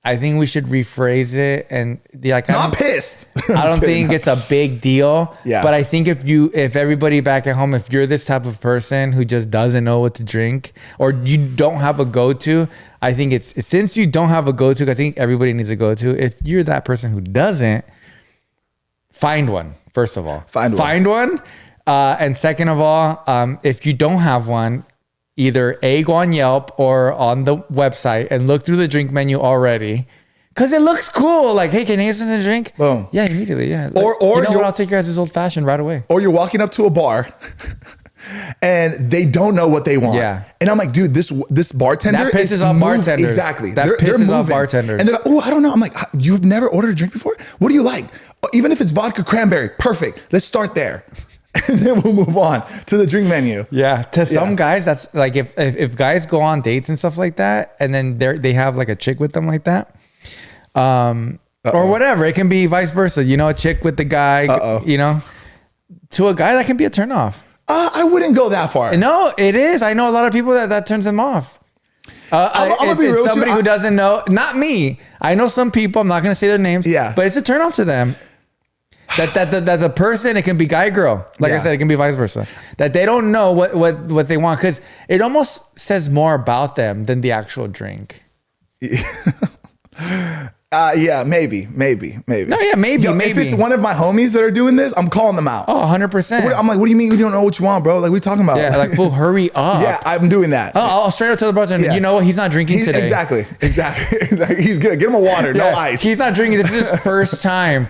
I think we should rephrase it and I'm pissed. I don't think it's a big deal. Yeah. But I think if everybody back at home, if you're this type of person who just doesn't know what to drink or you don't have a go-to, I think since you don't have a go-to, I think everybody needs a go-to. If you're that person who doesn't, find one, first of all. Find one. And second of all, if you don't have one, either go on Yelp or on the website and look through the drink menu already. Cause it looks cool. Like, hey, can you get something to drink? Boom. Yeah, immediately. Yeah. Or you know what? I'll take you guys as old fashioned right away. Or you're walking up to a bar and they don't know what they want. Yeah. And I'm like, dude, this bartender That pisses off bartenders. Exactly. That pisses off bartenders. And they're like, oh, I don't know. I'm like, you've never ordered a drink before? What do you like? Even if it's vodka cranberry, perfect. Let's start there. And then we'll move on to the drink menu. Yeah. To some guys, that's like if guys go on dates and stuff like that, and then they have like a chick with them like that, or whatever. It can be vice versa. You know, a chick with the guy, you know, to a guy that can be a turnoff. I wouldn't go that far. No, it is. I know a lot of people that turns them off. It's somebody who doesn't know. Not me. I know some people. I'm not going to say their names. Yeah. But it's a turn off to them. That the person, it can be guy girl. Like I said, it can be vice versa. That they don't know what they want, because it almost says more about them than the actual drink. Yeah, maybe. No, yeah, maybe. If it's one of my homies that are doing this, I'm calling them out. Oh, 100%. I'm like, what do you mean you don't know what you want, bro? Like, what are you talking about? Yeah, like, fool, hurry up. Yeah, I'm doing that. Oh, I'll straight up tell the bartender, you know what? He's not drinking today. Exactly. He's good. Get him a water, no ice. He's not drinking. This is his first time.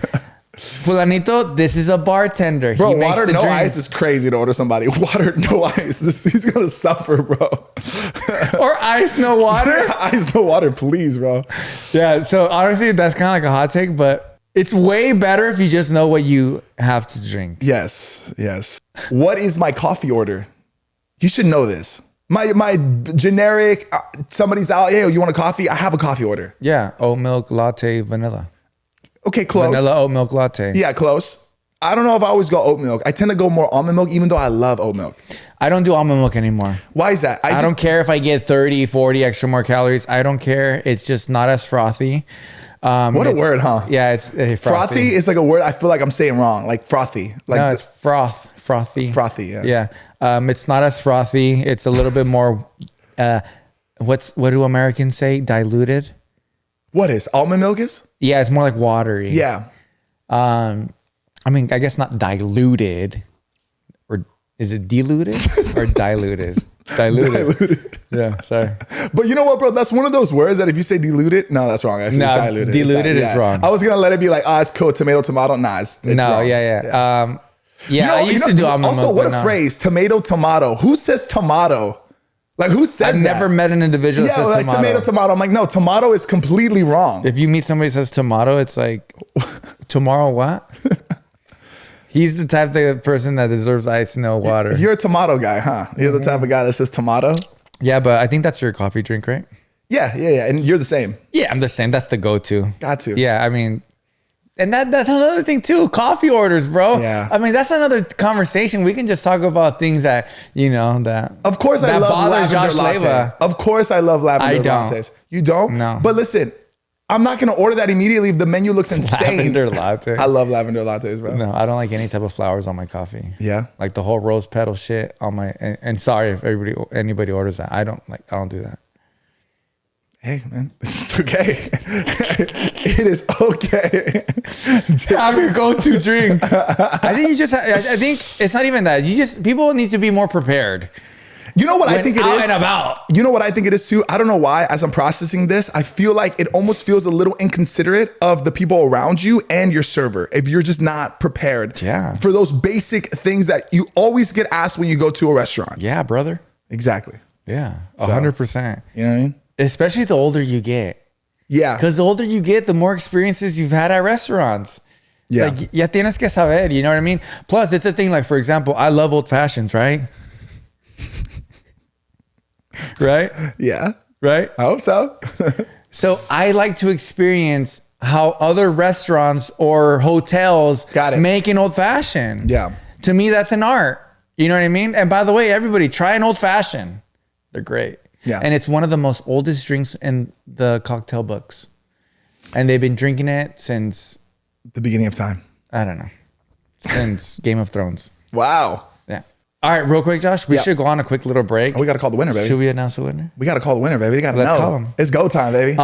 Fulanito, this is a bartender. Bro, he makes water the no drinks. ice is crazy to order somebody. Water no ice. He's gonna suffer, bro. Or ice no water. Ice no water, please, bro. Yeah. So honestly, that's kind of like a hot take, but it's way better if you just know what you have to drink. Yes. What is my coffee order? You should know this. My generic. Somebody's out. Hey, you want a coffee? I have a coffee order. Yeah. Oat milk latte, vanilla. Okay, close. Vanilla oat milk latte. Yeah, close. I don't know if I always go oat milk. I tend to go more almond milk, even though I love oat milk. I don't do almond milk anymore. Why is that? I don't care if I get 30, 40 extra more calories. I don't care. It's just not as frothy. What a word, huh? Yeah, it's frothy. Frothy is like a word I feel like I'm saying wrong. Like frothy. Like no, it's frothy. Frothy, yeah. Yeah. It's not as frothy. It's a little bit more, what do Americans say? Diluted. What is almond milk is? Yeah, it's more like watery. Yeah. I mean, I guess not diluted, or is it diluted or diluted? Diluted. Yeah, sorry. But you know what, bro? That's one of those words that if you say diluted, no, that's wrong. Actually, No, it's diluted. diluted is wrong. I was gonna let it be like, it's cool, tomato. Nah, it's no, wrong. yeah. I used to do almond milk. Also, what a no. phrase, tomato. Who says tomato? Like, who says I've that? never met an individual that says like tomato. I'm like, no, tomato is completely wrong. If you meet somebody who says tomato, it's like, tomorrow what? He's the type of person that deserves ice, no water. You're a tomato guy, huh? You're the type of guy that says tomato? Yeah, but I think that's your coffee drink, right? Yeah. And you're the same. Yeah, I'm the same. That's the go-to. Got to. Yeah, I mean, and that's another thing too. Coffee orders, bro. Yeah. I mean, that's another conversation. We can just talk about things that, that. Of course I love lavender latte. Leva. Of course I love lavender lattes. You don't? No. But listen, I'm not going to order that immediately if the menu looks insane. Lavender latte. I love lavender lattes, bro. No, I don't like any type of flowers on my coffee. Yeah. Like the whole rose petal shit on my, and sorry if anybody orders that. I don't do that. Hey, man, it's okay. It is okay. Have your go-to drink. I think it's not even that. People need to be more prepared. You know what I think it out is? And about. You know what I think it is too? I don't know why, as I'm processing this, I feel like it almost feels a little inconsiderate of the people around you and your server if you're just not prepared for those basic things that you always get asked when you go to a restaurant. Yeah, brother. Exactly. Yeah, 100%. You know what I mean? Especially the older you get. Yeah. Because the older you get, the more experiences you've had at restaurants. Yeah. Like, ya tienes que saber, you know what I mean? Plus, it's a thing like, for example, I love old fashions, right? Right? Yeah. Right? I hope so. So I like to experience how other restaurants or hotels make an old fashioned. Yeah. To me, that's an art. You know what I mean? And by the way, everybody try an old fashioned. They're great. Yeah. And it's one of the most oldest drinks in the cocktail books. And they've been drinking it since the beginning of time. I don't know. Since Game of Thrones. Wow. Yeah. All right, real quick, Josh. We should go on a quick little break. Oh, we got to call the winner, baby. Should we announce the winner? We got to call the winner, baby. We got to know. Let's call him. It's go time, baby.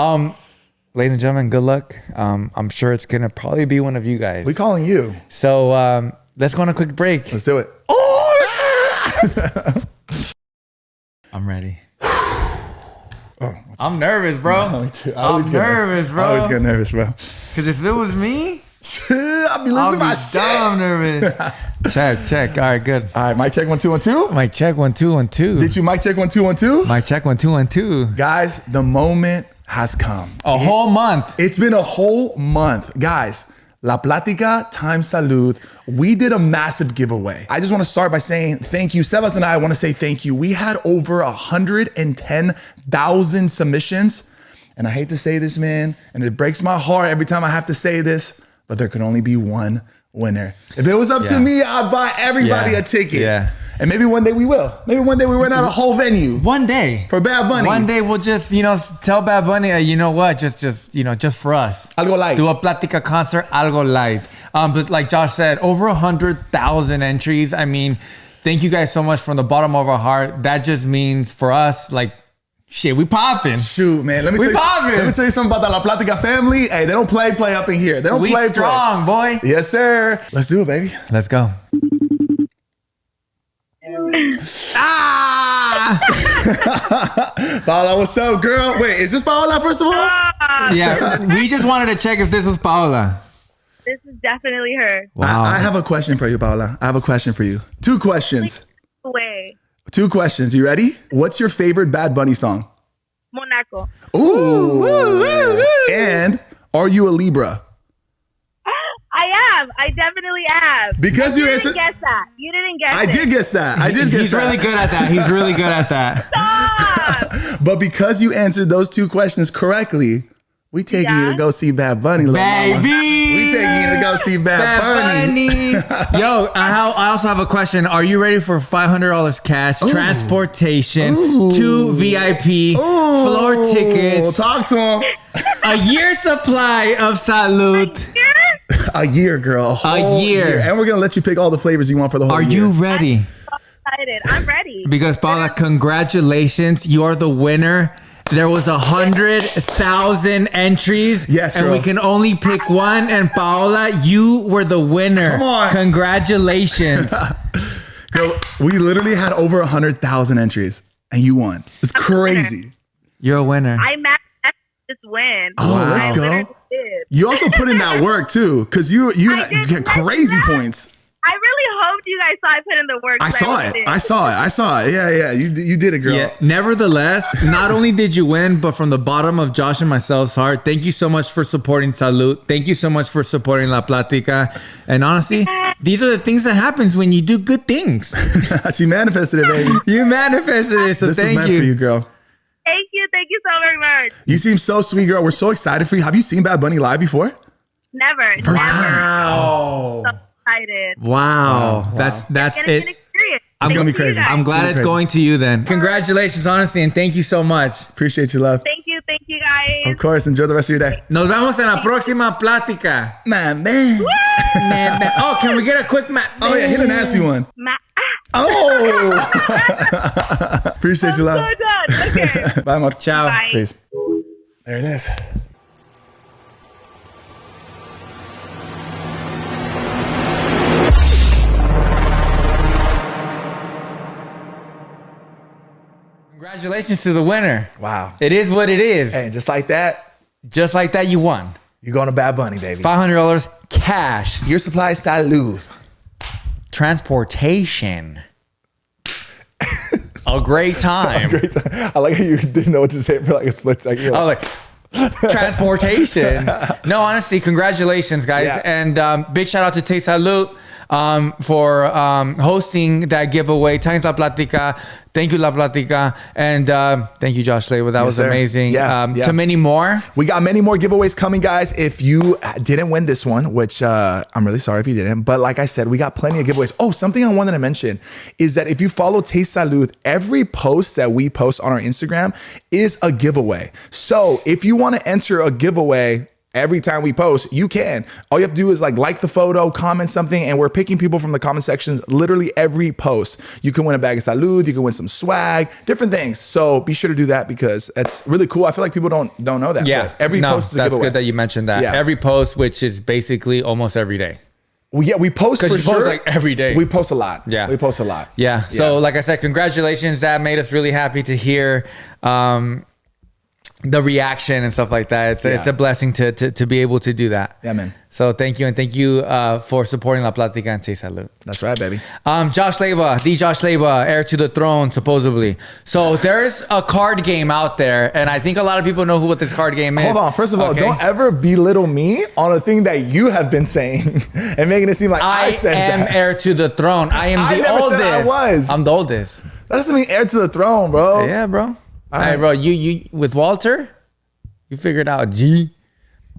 Ladies and gentlemen, good luck. I'm sure it's going to probably be one of you guys. We calling you. So let's go on a quick break. Let's do it. Oh! I'm ready. I'm nervous, bro. Me too. I'm nervous, bro. I always get nervous, bro. Because if it was me, I'll be losing my shit. I'm nervous. Check. All right, good. All right, mic check 1 2 1 2. Mic check 1 2 1 2. Did you mic check 1 2 1 2? Mic check 1 2 1 2. Guys, the moment has come. A whole month. It's been a whole month. Guys, La Plática times Salud. We did a massive giveaway. I just want to start by saying thank you. Sebas and I want to say thank you. We had over 110,000 submissions. And I hate to say this, man, and it breaks my heart every time I have to say this, but there can only be one winner. If it was up to me, I'd buy everybody a ticket. Yeah. And maybe one day we will. Maybe one day we rent out a whole venue. One day. For Bad Bunny. One day we'll just, tell Bad Bunny, you know what? Just for us. Algo light. Do a Plática concert, algo light. But like Josh said, over 100,000 entries. I mean, thank you guys so much from the bottom of our heart. That just means for us, like, shit, we popping. Shoot, man. Let me tell you something about the La Plática family. Hey, they don't play up in here. They don't play strong, boy. Yes, sir. Let's do it, baby. Let's go. Paola, what's up, girl? Wait, is this Paola, first of all? Yeah, we just wanted to check if this was Paola. This is definitely her. Wow. I have a question for you, Paola. I have a question for you. 2 questions. Way. 2 questions. You ready? What's your favorite Bad Bunny song? Monaco. Ooh. And are you a Libra? I am. I definitely am. Because you you didn't answered. guess that. You didn't guess I it. did guess that. He's really good at that. He's really good at that. Stop. But because you answered those 2 questions correctly, we taking you to go see Bad Bunny, little mama. Baby. We taking you to go see Bad Bunny. Yo, I also have a question. Are you ready for $500 cash, transportation, 2 VIP, floor tickets, Talk to him. a year supply of Salud? A year, girl. A year. And we're going to let you pick all the flavors you want for the whole Are year. you ready? I'm so excited. I'm ready. Because Paula, congratulations. You are the winner. There was 100,000 entries. Yes, and girl. we can only pick one. And Paola, you were the winner. Come on. Congratulations. Girl, we literally had over 100,000 entries and you won. It's crazy. You're a winner. I managed this win. Oh, Wow. let's I go. literally did. You also put in that work too, because you did. had crazy Yes. points. I really hoped you guys saw I put in the work. I saw it. Yeah. You did it, girl. Yeah. Nevertheless, not only did you win, but from the bottom of Josh and myself's heart, thank you so much for supporting Salud. Thank you so much for supporting La Plática. And honestly, these are the things that happens when you do good things. She manifested it, baby. You manifested it, so This is thank meant for you, girl. Thank you. Thank you so very much. You seem so sweet, girl. We're so excited for you. Have you seen Bad Bunny live before? Never. First never. time. So excited. Wow. That's Getting an it. experience. It's gonna be Thank you, crazy. guys. I'm glad Super it's crazy. going to you then. Congratulations, honestly, and thank you so much. Appreciate you, love. Thank you. Thank you, guys. Of course. Enjoy the rest of your day. Nos vemos en la próxima plática. Man. Oh, can we get a quick Oh, yeah. Hit a nasty one. Oh. Appreciate you, I'm love. so done. Okay. Bye, Mark. Ciao. Bye. Peace. There it is. Congratulations to the winner. Wow. It is what it is. Hey, just like that, Just like that, you won. you're going to Bad Bunny, baby. $500 cash. Your supply is Salud. Transportation. A great time. Great time. I like how you didn't know what to say for like a split second. You're I like, was like, transportation. No, honestly, congratulations, guys. Yeah. And big shout out to Te Salud for hosting that giveaway. Thanks, La Plática. Thank you, La Plática. And thank you, Josh Slaver. That was sir. amazing. Yeah. To many more. we got many more giveaways coming, guys. If you didn't win this one, which I'm really sorry if you didn't, but like I said, we got plenty of giveaways. Oh, something I wanted to mention is that if you follow Taste Salud, every post that we post on our Instagram is a giveaway. So if you want to enter a giveaway, every time we post, you can. All you have to do is like the photo, comment something, and we're picking people from the comment section literally every post. You can win a bag of Salud, you can win some swag, different things. So be sure to do that because it's really cool. I feel like people don't know that. Yeah. But every post is a that's giveaway. good that you mentioned that. Yeah. Every post, which is basically almost every day. Well, yeah, we post for Because you sure. post like every day. We post a lot. Yeah. We post a lot. Yeah. So like I said, congratulations. That made us really happy to hear. the reaction and stuff like that. It's a blessing to be able to do that. Yeah, man. So thank you. And thank you for supporting La Plática and Say Salud. That's right, baby. Josh Leiva, heir to the throne, supposedly. So there's a card game out there, and I think a lot of people know what this card game is. Hold on. First of all, Okay? don't ever belittle me on a thing that you have been saying and making it seem like I said am that. heir to the throne. I am I the never oldest. said I was. I'm the oldest. That doesn't mean heir to the throne, bro. Yeah, bro. All right, right. bro. You with Walter, you figured out G.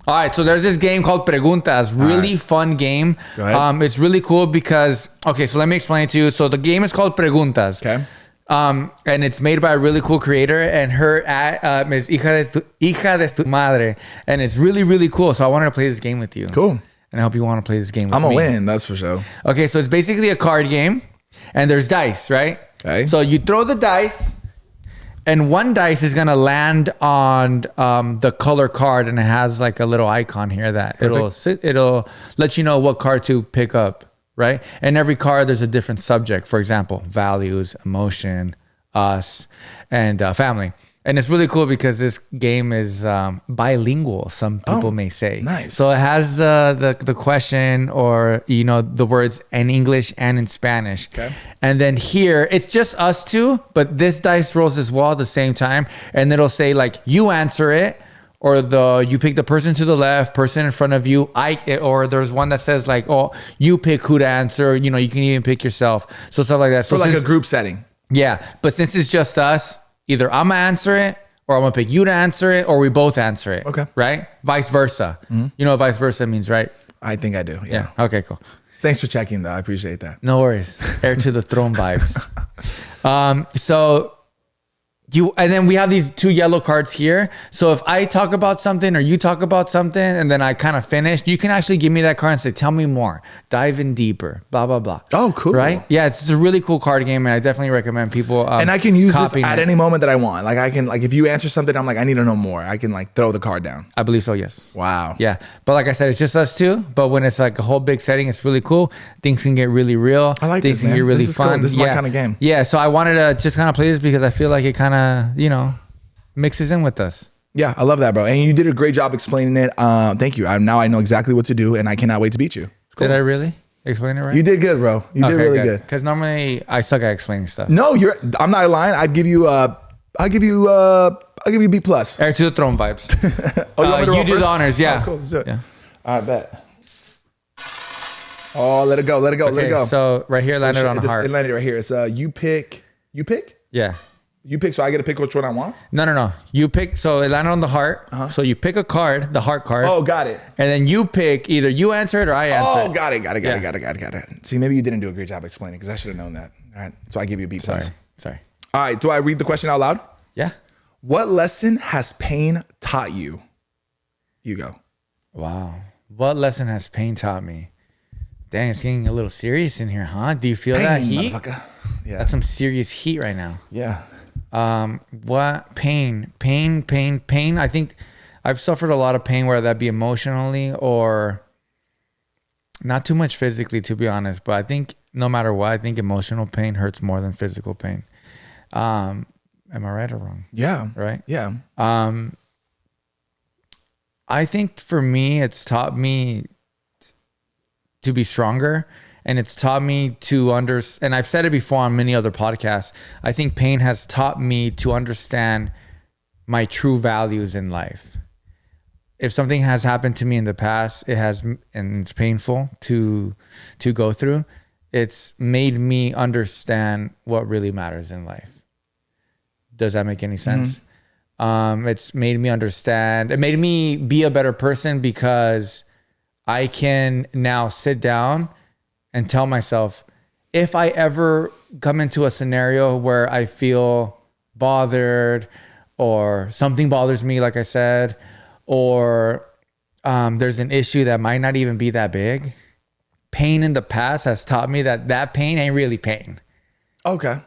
All right, so there's this game called Preguntas. Really fun game. Go ahead. It's really cool because so let me explain it to you. So the game is called Preguntas. Okay. And it's made by a really cool creator, and her is hija de tu madre, and it's really, really cool. So I wanted to play this game with you. Cool. And I hope you want to play this game with I'm me. gonna win. That's for sure. Okay, so it's basically a card game, and there's dice, right? Okay. So you throw the dice, and one dice is gonna land on the color card, and it has like a little icon here that it'll let you know what card to pick up, right? And every card there's a different subject. For example, values, emotion, us, and family. And it's really cool because this game is bilingual, some people may say. Nice. So it has the question or, the words in English and in Spanish. Okay. And then here, it's just us two, but this dice rolls as well at the same time. And it'll say like, you answer it, or you pick the person to the left, person in front of you, or there's one that says like, oh, you pick who to answer. You can even pick yourself. So stuff like that. So So like since, a group setting. yeah, but since it's just us, either I'm gonna answer it, or I'm gonna pick you to answer it, or we both answer it. Okay. Right? Vice versa. You know what vice versa means, right? I think I do. Yeah. Okay, cool. Thanks for checking, though. I appreciate that. No worries. Heir to the throne vibes. So and then we have these two yellow cards here. So if I talk about something or you talk about something and then I kind of finish, you can actually give me that card and say, tell me more, dive in deeper, blah, blah, blah. Oh, cool. Right? Yeah, it's a really cool card game, and I definitely recommend people And I can use this copying at it. any moment that I want. Like I can, like if you answer something, I'm like, I need to know more. I can like throw the card down. I believe so, yes. Wow. Yeah. But like I said, it's just us two. But when it's like a whole big setting, it's really cool. Things can get really real. I like Things this, can man. get really This is cool. fun. This is my kind of game. Yeah. So I wanted to just kind of play this because I feel like it kind of, mixes in with us. Yeah, I love that, bro. And you did a great job explaining it. Thank you. Now I know exactly what to do, and I cannot wait to beat you. It's cool. Did I really explain it right? You did good, bro. You did really good. Because normally I suck at explaining stuff. No, I'm not lying. I'll give you B plus. Heir to the throne vibes. Oh, want me to roll you do first? the honors, yeah. Oh, cool. Let's do it. Yeah. All right, bet. Oh, let it go. Let it go. Let it go. So right here landed on a heart. It landed right here. It's you pick. You pick. Yeah. You pick. So I get to pick which one I want. No. You pick. So it landed on the heart. So you pick a card, the heart card. Oh, got it. And then you pick either you answer it or I answer it. Oh, got it. Yeah. Got it. See, maybe you didn't do a great job explaining because I should have known that. All right. So I give you a B plus. Sorry. All right. Do I read the question out loud? Yeah. What lesson has pain taught you? You go. Wow. What lesson has pain taught me? Dang, it's getting a little serious in here, huh? Do you feel that heat? Yeah. That's some serious heat right now. Yeah. What pain? I think I've suffered a lot of pain, whether that be emotionally or not too much physically, to be honest. But I think no matter what, I think emotional pain hurts more than physical pain. Am I right or wrong? Yeah. Right? Yeah. I think for me, it's taught me to be stronger, and it's taught me to and I've said it before on many other podcasts. I think pain has taught me to understand my true values in life. If something has happened to me in the past, and it's painful to go through, it's made me understand what really matters in life. Does that make any sense? It's made me understand. It made me be a better person because I can now sit down and tell myself, if I ever come into a scenario where I feel bothered or something bothers me, like I said, or there's an issue that might not even be that big, pain in the past has taught me that pain ain't really pain. Okay.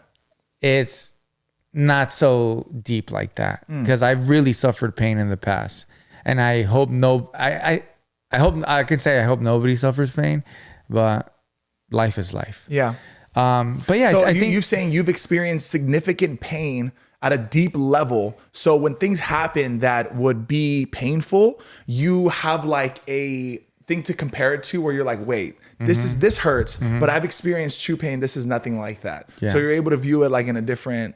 It's not so deep like that because I've really suffered pain in the past. And I hope I hope nobody suffers pain, but life is life. Yeah. But yeah, So I think you're saying you've experienced significant pain at a deep level. So when things happen that would be painful, you have like a thing to compare it to where you're like, wait, this hurts, but I've experienced true pain. This is nothing like that. Yeah. So you're able to view it like in a different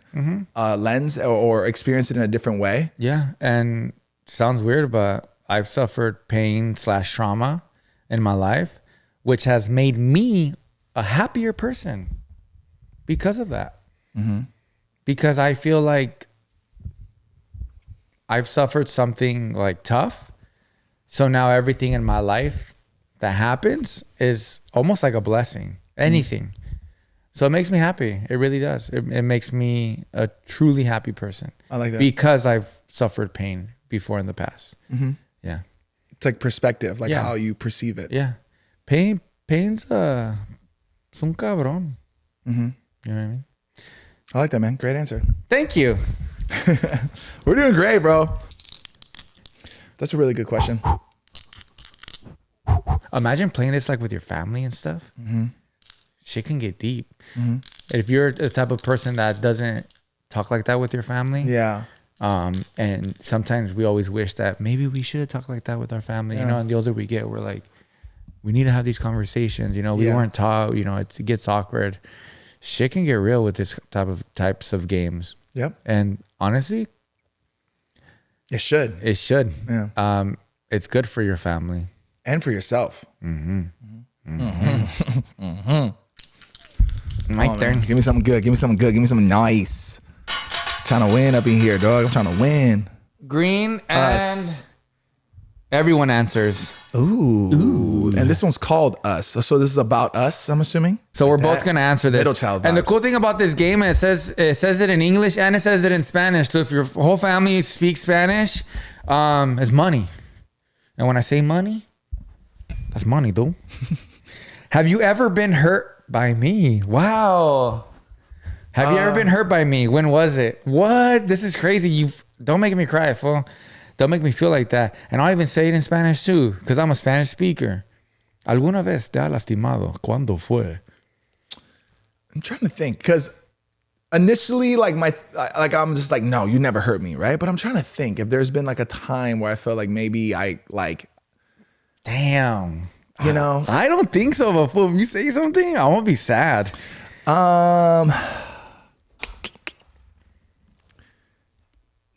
lens or experience it in a different way. Yeah. And sounds weird, but I've suffered pain / trauma in my life, which has made me a happier person because of that. Because I feel like I've suffered something like tough. So now everything in my life that happens is almost like a blessing. Anything. So it makes me happy. It really does. It makes me a truly happy person. I like that. Because I've suffered pain before in the past. Yeah. It's like perspective, like Yeah. how you perceive it. Yeah. Pain's es un cabrón. You know what I mean? I like that, man. Great answer. Thank you. We're doing great, bro. That's a really good question. Imagine playing this like with your family and stuff. Shit can get deep. If you're the type of person that doesn't talk like that with your family, Yeah. and sometimes we always wish that maybe we should talk like that with our family. You know, and the older we get, we're like, we need to have these conversations. You know, we weren't taught. You know, it gets awkward. Shit can get real with this types of games. Yep. And honestly, It should. it should. Yeah. It's good for your family. And for yourself. My turn. Give me something good. Give me something good. Give me something nice. Trying to win up in here, dog. I'm trying to win. Green and Us. everyone answers. Ooh. And this one's called Us. So this is about us, I'm assuming. So we're both gonna answer this. Middle child And the vibes. cool thing about this game, it says it in English and it says it in Spanish. So if your whole family speaks Spanish, it's money. And when I say money, that's money, dude. Have you ever been hurt by me? Wow. Have you ever been hurt by me? When was it? What? This is crazy. Don't make me cry, fool. Don't make me feel like that. And I'll even say it in Spanish too, because I'm a Spanish speaker. ¿Alguna vez te ha lastimado? ¿Cuándo fue? I'm trying to think because initially, I'm just like, no, you never hurt me, right? But I'm trying to think if there's been like a time where I felt like maybe I like, Damn. you know, I don't think so, but fool, if you say something, I won't be sad.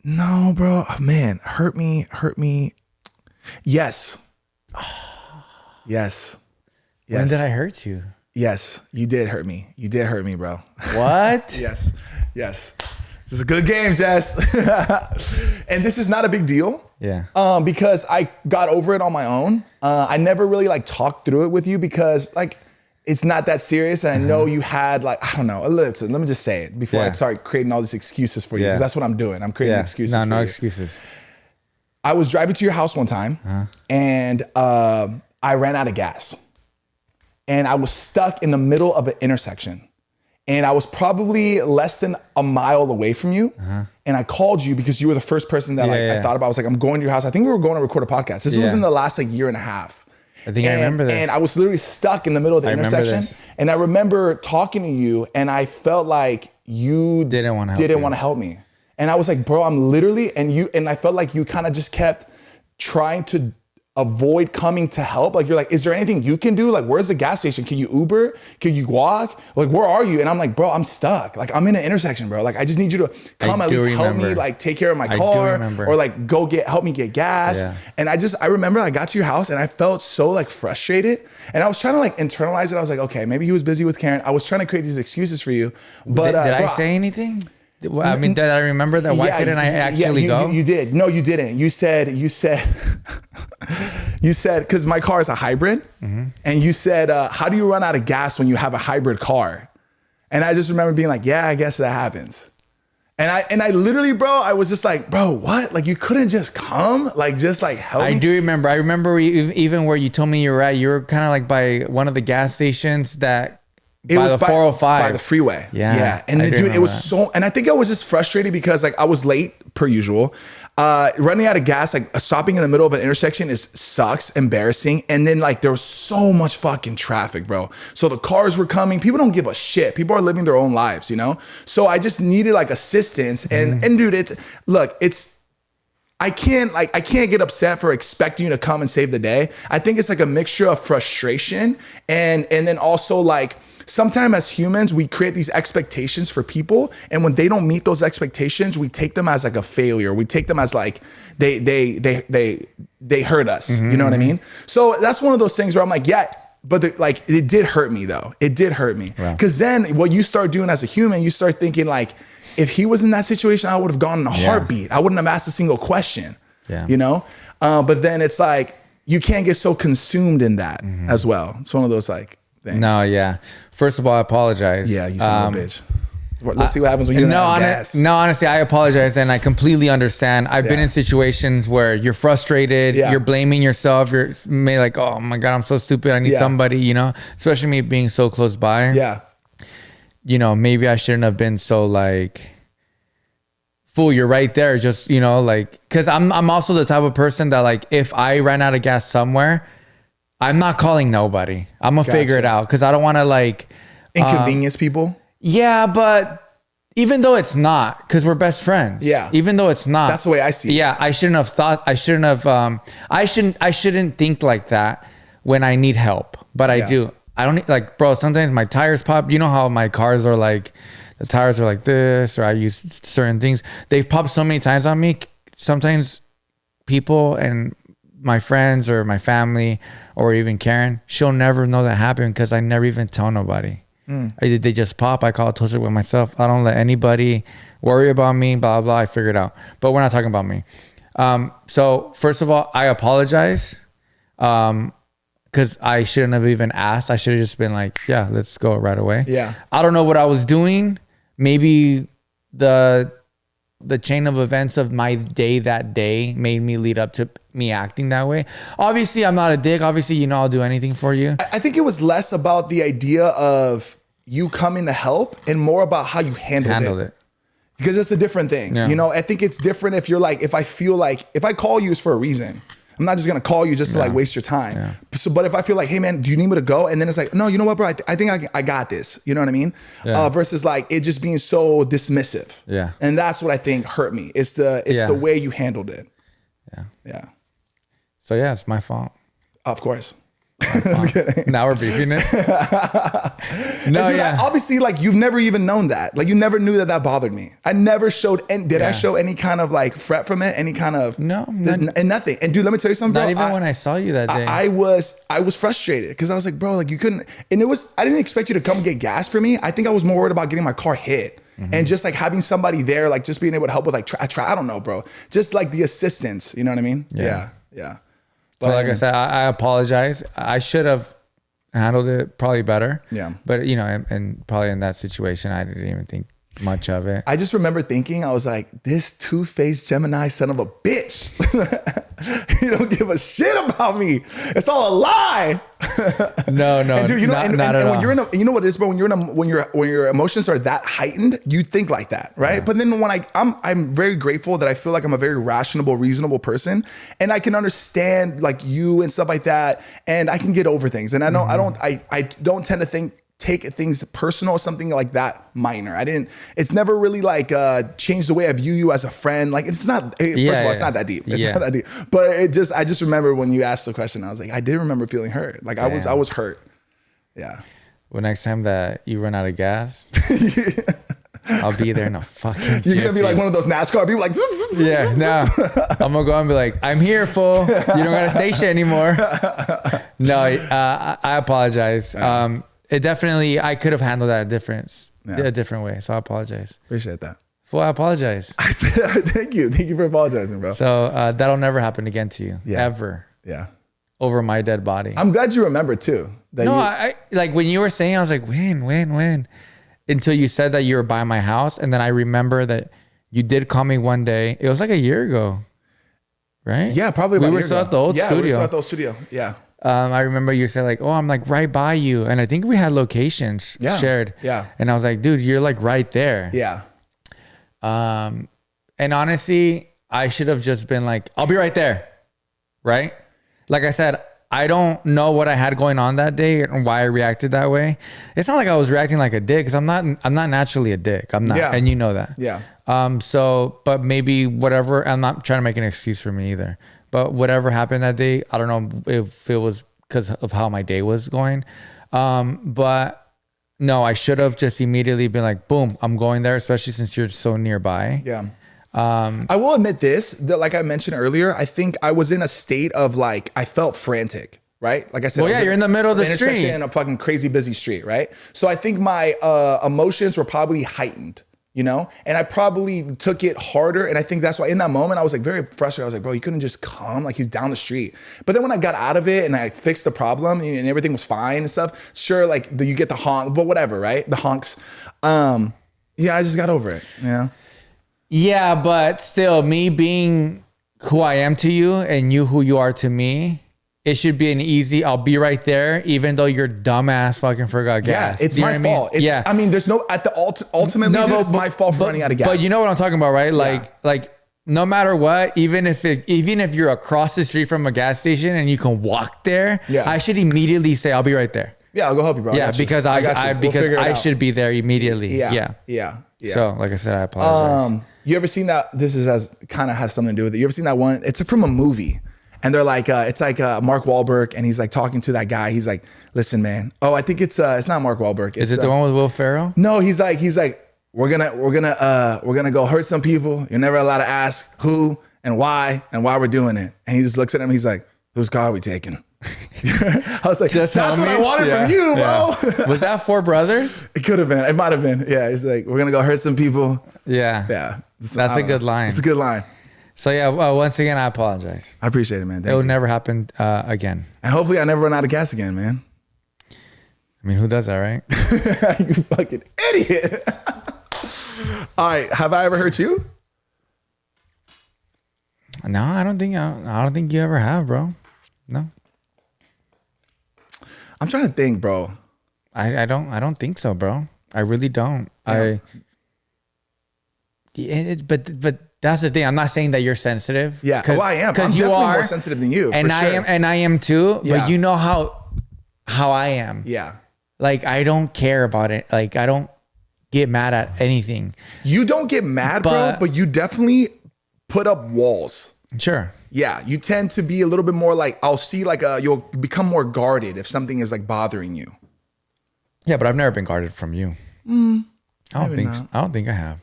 No, bro, man, hurt me. Yes. Yes. When did I hurt you? Yes, you did hurt me. You did hurt me, bro. What? Yes. This is a good game, Jess. And this is not a big deal. Yeah. Because I got over it on my own. I never really like talked through it with you because like it's not that serious. And I know you had like, I don't know. Listen, let me just say it before I start creating all these excuses for you. Because that's what I'm doing. I'm creating excuses for No you. excuses. I was driving to your house one time and I ran out of gas. And I was stuck in the middle of an intersection. And I was probably less than a mile away from you. And I called you because you were the first person that I thought about. I was like, I'm going to your house. I think we were going to record a podcast. This was in the last like year and a half. I think I remember this. And I was literally stuck in the middle of the intersection. this. And I remember talking to you and I felt like you Didn't wanna help you. want to help me. And I was like, bro, I'm literally, and I felt like you kind of just kept trying to avoid coming to help. Like, you're like, is there anything you can do? Like, where's the gas station? Can you Uber? Can you walk? Like, where are you? And I'm like, bro, I'm stuck. Like, I'm in an intersection, bro. Like, I just need you to come at least help me, like, take care of my car or like help me get gas. Yeah. And I remember I got to your house and I felt so like frustrated and I was trying to like internalize it. I was like, okay, maybe he was busy with Karen. I was trying to create these excuses for you. But did I bro, say anything? I mean, did I remember that? Why couldn't I actually go? You did. No, you didn't. You said, because my car is a hybrid. And you said, how do you run out of gas when you have a hybrid car? And I just remember being like, yeah, I guess that happens. And I literally, bro, I was just like, bro, what? Like, you couldn't just come? Like, just like help me? I do remember. I remember even where you told me you were at, you were kind of like by one of the gas stations that It by was the 405. by the freeway. Yeah. And I the do dude, it was remember so, and I think I was just frustrated because like I was late per usual. Running out of gas, like stopping in the middle of an intersection sucks, embarrassing. And then like there was so much fucking traffic, bro. So the cars were coming. People don't give a shit. People are living their own lives, you know? So I just needed like assistance. And dude, I can't get upset for expecting you to come and save the day. I think it's like a mixture of frustration and then also like sometimes as humans, we create these expectations for people. And when they don't meet those expectations, we take them as like a failure. We take them as like they hurt us. You know what I mean? So that's one of those things where I'm like, yeah, but it did hurt me though. It did hurt me. Because then what you start doing as a human, you start thinking like, if he was in that situation, I would have gone in a heartbeat. I wouldn't have asked a single question, you know? But then it's like, you can't get so consumed in that as well. It's one of those like things. No, yeah. First of all, I apologize. Yeah, you son of a bitch. Let's see what happens when you honestly, I apologize, and I completely understand. I've been in situations where you're frustrated, you're blaming yourself, you're maybe like, oh my God, I'm so stupid. I need somebody, you know, especially me being so close by. Yeah. You know, maybe I shouldn't have been so like, fool, you're right there. Just, you know, like, cause I'm also the type of person that like, if I ran out of gas somewhere, I'm not calling nobody. I'm gonna figure it out. Cause I don't want to like inconvenience people. Yeah. But even though it's not, cause we're best friends. Yeah. Even though it's not, that's the way I see it. Yeah. I shouldn't think like that when I need help, but I do. I don't need, like, bro, sometimes my tires pop. You know how my cars are like, the tires are like this, or I use certain things. They've popped so many times on me. Sometimes people and my friends or my family or even Karen, she'll never know that happened because I never even tell nobody. They just pop. I call it touch it with myself. I don't let anybody worry about me, blah, blah. I figure it out. But we're not talking about me. So first of all, I apologize. Because I shouldn't have even asked. I should have just been like, yeah, let's go right away. Yeah. I don't know what I was doing. Maybe the chain of events of my day that day made me lead up to me acting that way. Obviously, I'm not a dick. Obviously, you know, I'll do anything for you. I think it was less about the idea of you coming to help and more about how you handled it. Because it's a different thing. Yeah. You know, I think it's different if you're like, if I feel like, if I call you, it's for a reason. I'm not just going to call you just to like waste your time. Yeah. So, but if I feel like, hey man, do you need me to go? And then it's like, no, you know what, bro? I think I got this. You know what I mean? Yeah. Versus like it just being so dismissive. Yeah. And that's what I think hurt me. It's the way you handled it. Yeah. Yeah. So yeah, it's my fault. Of course. Now we're beefing it. No, dude, obviously, like you've never even known that. Like you never knew that bothered me. I never showed. And did I show any kind of like fret from it? Any kind of and nothing. And dude, let me tell you something, bro. Not even when I saw you that day. I was frustrated because I was like, bro, like you couldn't. And I didn't expect you to come get gas for me. I think I was more worried about getting my car hit. And just like having somebody there, like just being able to help with like I don't know, bro. Just like the assistance. You know what I mean? Yeah. So like I said, I apologize. I should have handled it probably better. Yeah. But you know, and probably in that situation, I didn't even think much of it. I just remember thinking, I was like, this two-faced Gemini son of a bitch. He don't give a shit about me. It's all a lie. No, and dude, you know, not and at all. when you're in you know what it is, bro? When your emotions are that heightened, you think like that, right? Yeah. But then when I'm very grateful that I feel like I'm a very rational, reasonable person, and I can understand like you and stuff like that, and I can get over things. And I know I don't tend to take things personal or something like that minor. It's never really like changed the way I view you as a friend. Like it's not, first of all, it's not that deep. It's not that deep. But I just remember when you asked the question, I was like, I did remember feeling hurt. Like I was hurt. Yeah. Well, next time that you run out of gas, I'll be there in a fucking You're going to be like one of those NASCAR people like, yeah, no. I'm going to go and be like, I'm here, fool. You don't got to say shit anymore. No, I apologize. Yeah. It definitely, I could have handled that a different way. So I apologize. Appreciate that. Well, I apologize. I said, thank you. Thank you for apologizing, bro. So that'll never happen again to you. Yeah. Ever. Yeah. Over my dead body. I'm glad you remember too. I like when you were saying, I was like, when? Until you said that you were by my house. And then I remember that you did call me one day. It was like a year ago. Right? Yeah, probably about a year ago. We were still at the old studio. Yeah, we were still at the old studio. Yeah. I remember you said like, oh, I'm like right by you. And I think we had locations shared. Yeah. And I was like, dude, you're like right there. Yeah. And honestly, I should have just been like, I'll be right there. Right? Like I said, I don't know what I had going on that day and why I reacted that way. It's not like I was reacting like a dick, because I'm not naturally a dick. I'm not, and you know that. Yeah. So, but maybe whatever, I'm not trying to make an excuse for me either. But whatever happened that day, I don't know if it was because of how my day was going. But no, I should have just immediately been like, boom, I'm going there, especially since you're so nearby. Yeah. I will admit this, that like I mentioned earlier, I think I was in a state of like, I felt frantic, right? Like I said, well, yeah, you're in the middle of the street in a fucking crazy busy street, right? So I think my emotions were probably heightened, you know, and I probably took it harder. And I think that's why in that moment I was like very frustrated. I was like, bro, you couldn't just come, like he's down the street. But then when I got out of it and I fixed the problem and everything was fine and stuff, sure, like you get the honk, but whatever, right? The honks. Yeah, I just got over it, you know? Yeah, but still, me being who I am to you and you who you are to me, it should be an easy, I'll be right there, even though your dumbass fucking forgot gas. Yeah, it's my fault. Yeah. I mean, there's no, ultimately, it's my fault for running out of gas. But you know what I'm talking about, right? Like no matter what, even if you're across the street from a gas station and you can walk there, I should immediately say, I'll be right there. Yeah, I'll go help you, bro. Yeah, because I should be there immediately. Yeah. So, like I said, I apologize. You ever seen that? This is kind of has something to do with it. You ever seen that one? It's from a movie, and they're like, it's like Mark Wahlberg, and he's like talking to that guy. He's like, listen, man. Oh, I think it's not Mark Wahlberg. Is it the one with Will Ferrell? No, he's like, we're gonna go hurt some people. You're never allowed to ask who and why we're doing it. And he just looks at him. He's like, whose car are we taking? I was like, that's what I wanted from you, bro. Was that Four Brothers? It could have been. It might have been. Yeah, he's like, we're gonna go hurt some people. Yeah. That's a good line. It's a good line. So yeah, once again, I apologize. I appreciate it, man. It will never happen again. And hopefully I never run out of gas again, man. I mean, who does that, right? You fucking idiot. All right. Have I ever hurt you? No, I don't think you ever have, bro. No. I'm trying to think, bro. I don't think so, bro. I really don't. Yeah. But that's the thing. I'm not saying that you're sensitive. Yeah. Oh, I am. I'm definitely more sensitive than you. And I am too. Yeah. But you know how I am. Yeah. Like, I don't care about it. Like, I don't get mad at anything. You don't get mad, bro, but you definitely put up walls. Sure. Yeah. You tend to be a little bit more like, I'll see like you'll become more guarded if something is like bothering you. Yeah, but I've never been guarded from you. I don't think I have.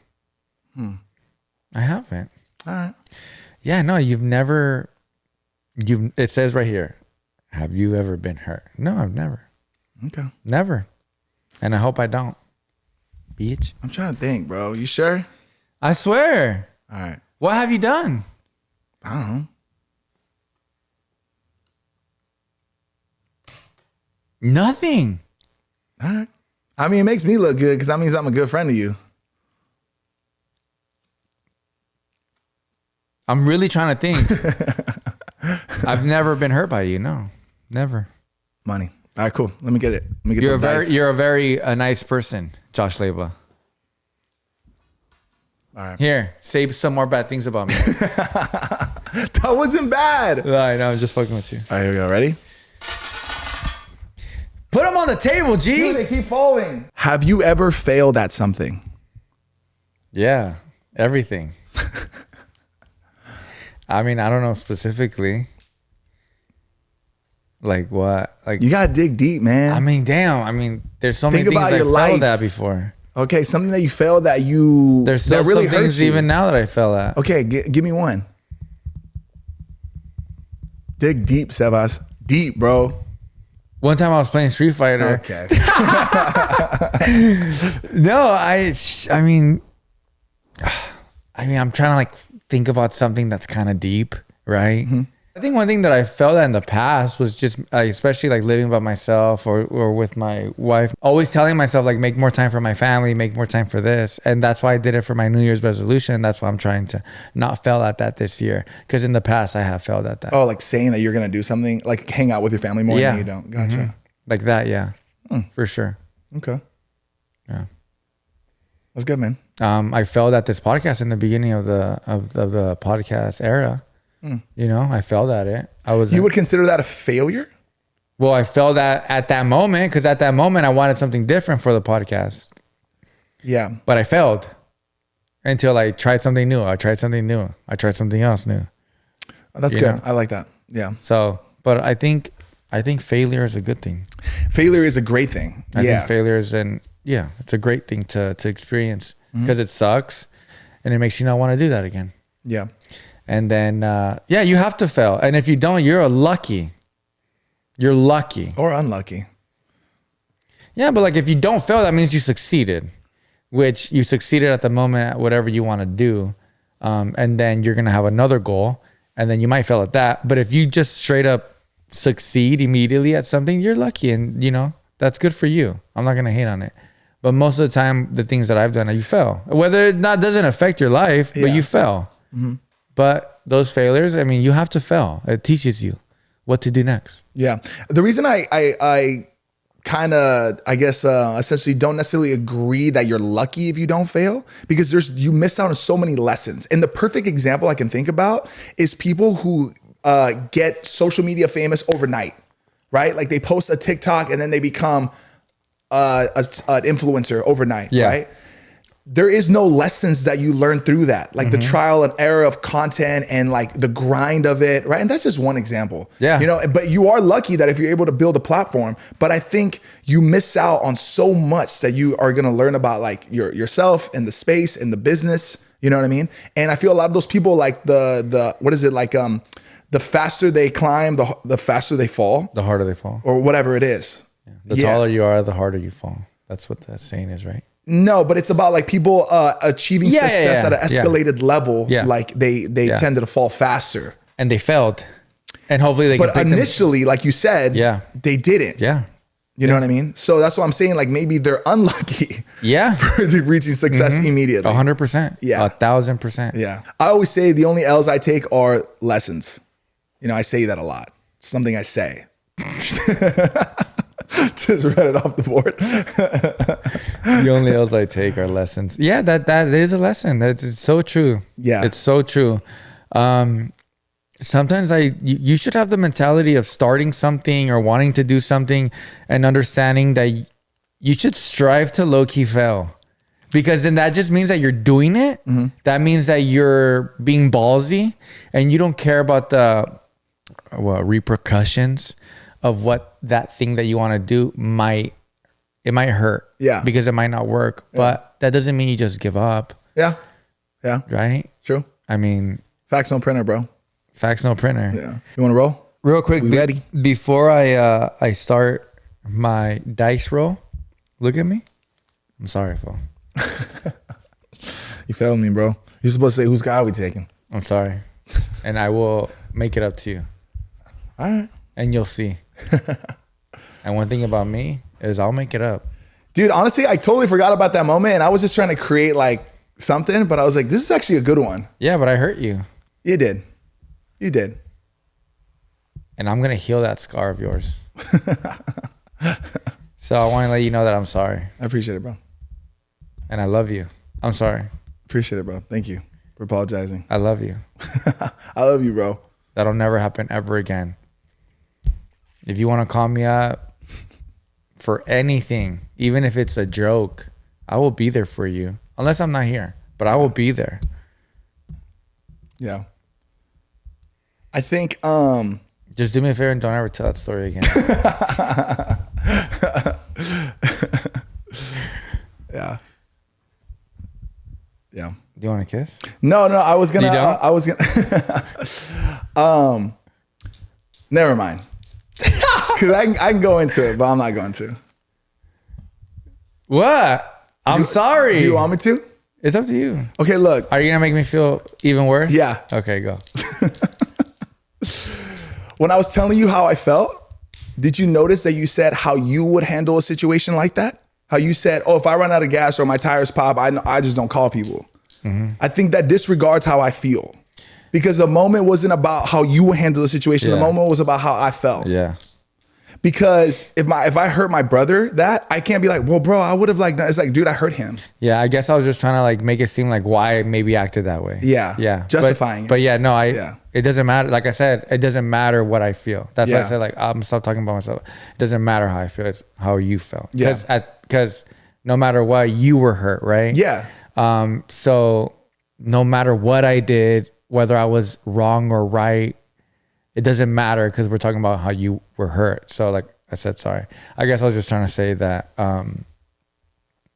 I haven't. All right. Yeah, no, it says right here, have you ever been hurt? No, I've never. Okay. Never. And I hope I don't. Bitch. I'm trying to think, bro. You sure? I swear. All right. What have you done? I don't know. Nothing. All right. I mean, it makes me look good because that means I'm a good friend of you. I'm really trying to think. I've never been hurt by you. No, never. Money. All right, cool. Let me get it. Let me get You're a very nice person, Josh Leba. All right. Here, say some more bad things about me. That wasn't bad. I know. I'm just fucking with you. All right, here we go. Ready? Put them on the table, G. Dude, they keep falling. Have you ever failed at something? Yeah, everything. I mean, I don't know specifically. Like what? Like, you gotta dig deep, man. I mean, damn. I mean, there's so many things I failed at before. Okay, something that you failed that you there's still that really some things even now that I fell at. Okay, give me one. Dig deep, Sebas. Deep, bro. One time I was playing Street Fighter. Okay. No, I mean, I'm trying to like think about something that's kind of deep, right? Mm-hmm. I think one thing that I felt at in the past was just, especially like living by myself or with my wife, always telling myself like, make more time for my family, make more time for this. And that's why I did it for my New Year's resolution. That's why I'm trying to not fail at that this year. Because in the past I have failed at that. Oh, like saying that you're going to do something, like hang out with your family more yeah. than you don't. Gotcha. Mm-hmm. Like that, yeah. For sure. Okay. Yeah. That's good, man. I failed at this podcast in the beginning of the podcast era. You know, I failed at it. You would consider that a failure? Well, I failed at that moment because at that moment I wanted something different for the podcast. Yeah. But I failed until I tried something new. I tried something new. I tried something else new. That's good. I like that. Yeah. So, but I think failure is a good thing. Failure is a great thing. I think failure is it's a great thing to experience because it sucks and it makes you not want to do that again. Yeah. And then, you have to fail. And if you don't, you're lucky. You're lucky. Or unlucky. Yeah, but like if you don't fail, that means you succeeded, which you succeeded at the moment at whatever you want to do. And then you're going to have another goal and then you might fail at that. But if you just straight up succeed immediately at something, you're lucky. And you know, that's good for you. I'm not going to hate on it. But most of the time, the things that I've done, you fail. Whether it doesn't affect your life, but you fail. Mm-hmm. But those failures, I mean, you have to fail. It teaches you what to do next. Yeah. The reason I kind of, I guess, essentially don't necessarily agree that you're lucky if you don't fail, because you miss out on so many lessons. And the perfect example I can think about is people who get social media famous overnight, right? Like they post a TikTok and then they become an influencer overnight, right? There is no lessons that you learn through that, like the trial and error of content and like the grind of it, right? And that's just one example. Yeah. You know, but you are lucky that if you're able to build a platform, but I think you miss out on so much that you are going to learn about like yourself and the space and the business, you know what I mean? And I feel a lot of those people like the what is it like, the faster they climb, the faster they fall. The harder they fall. Or whatever it is. Yeah. The taller you are, the harder you fall. That's what that saying is, right? No, but it's about like people achieving success at an escalated level. Like they tended to fall faster. And they failed. And hopefully they But initially, like you said, they didn't. Yeah. You know what I mean? So that's what I'm saying. Like maybe they're unlucky. Yeah. For reaching success immediately. 100%. Yeah. 1,000%. Yeah. I always say the only L's I take are lessons. You know, I say that a lot. Something I say. Just read it off the board. The only L's I take are lessons. Yeah, that is a lesson. That's so true. Yeah. It's so true. Sometimes you should have the mentality of starting something or wanting to do something and understanding that you should strive to low-key fail. Because then that just means that you're doing it. Mm-hmm. That means that you're being ballsy and you don't care about the repercussions of what that thing that you want to do might hurt. Yeah. Because it might not work. Yeah. But that doesn't mean you just give up. Yeah. Yeah. Right? True. I mean, facts no printer, bro. Facts no printer. Yeah. You want to roll? Real quick, we ready? Before I start my dice roll, look at me. I'm sorry, fool. You failed me, bro. You're supposed to say, whose guy are we taking? I'm sorry. And I will make it up to you. All right. And you'll see. And one thing about me is I'll make it up. Dude, honestly, I totally forgot about that moment. And I was just trying to create like something, but I was like, this is actually a good one. Yeah, but I hurt you. You did. You did. And I'm going to heal that scar of yours. So I want to let you know that I'm sorry. I appreciate it, bro. And I love you. I'm sorry. Appreciate it, bro. Thank you for apologizing. I love you. I love you, bro. That'll never happen ever again. If you want to call me up for anything, even if it's a joke, I will be there for you. Unless I'm not here, but I will be there. Yeah. I think just do me a favor and don't ever tell that story again. Yeah. Yeah. Do you want to kiss? No, I was gonna. You don't? I was gonna. Never mind. Because I can go into it, but I'm not going to. What? I'm sorry. Do you want me to? It's up to you. Okay, look. Are you gonna make me feel even worse? Yeah. Okay, go. When I was telling you how I felt, did you notice that you said how you would handle a situation like that? How you said, oh, if I run out of gas or my tires pop, I just don't call people. Mm-hmm. I think that disregards how I feel. Because the moment wasn't about how you would handle the situation. Yeah. The moment was about how I felt. Yeah. Because if I hurt my brother, that I can't be like, well, bro, I would have like, it's like, dude, I hurt him. Yeah, I guess I was just trying to like make it seem like why I maybe acted that way. Yeah. Yeah. Justifying but it. yeah, no, Yeah. it doesn't matter. Like I said, it doesn't matter what I feel. That's why I Yeah. said like, I'm stop talking about myself. It doesn't matter how I feel. It's how you felt. Yeah. Because no matter what, you were hurt, right? Yeah. So no matter what I did, whether I was wrong or right, it doesn't matter because we're talking about how you were hurt. So like I said, sorry. I guess I was just trying to say that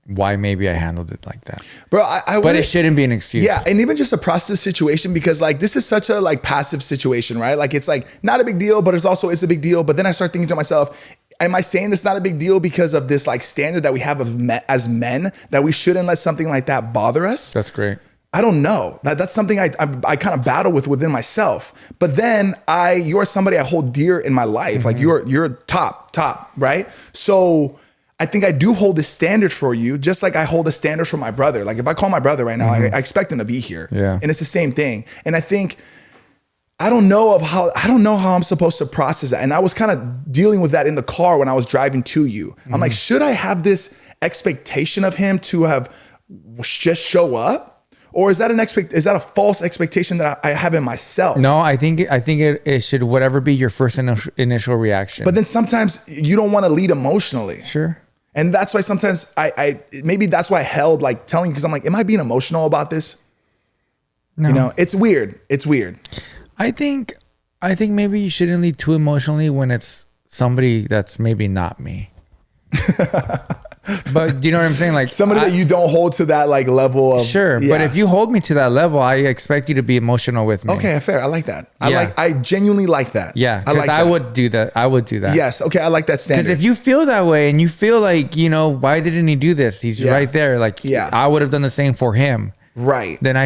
why maybe I handled it like that. Bro, but it shouldn't be an excuse. Yeah, and even just to process the situation, because like this is such a like passive situation, right? Like it's like not a big deal, but it's a big deal. But then I start thinking to myself, am I saying this not a big deal because of this like standard that we have as men that we shouldn't let something like that bother us? That's great. I don't know. That's something I kind of battle within myself. But then you're somebody I hold dear in my life. Like you're top, right? So I think I do hold a standard for you, just like I hold a standard for my brother. Like if I call my brother right now, I expect him to be here. Yeah. And it's the same thing. And I think I don't know how I'm supposed to process that. And I was kind of dealing with that in the car when I was driving to you. I'm like, should I have this expectation of him to have just show up? Or is that a false expectation that I have in myself? No, I think it should whatever be your first initial reaction. But then sometimes you don't want to lead emotionally. Sure. And that's why sometimes I maybe that's why I held like telling, because I'm like, am I being emotional about this? No. You know, it's weird. It's weird. I think maybe you shouldn't lead too emotionally when it's somebody that's maybe not me. But do you know what I'm saying? Like Somebody that you don't hold to that like level of. Sure. Yeah. But if you hold me to that level, I expect you to be emotional with me. Okay, fair. I like that. Yeah. I genuinely like that. Yeah. I Because like I that. would do that. I would do that. Yes. Okay. I like that standard. Because if you feel that way and you feel like, you know, why didn't he do this? He's right there. Like, Yeah. I would have done the same for him. Right. Then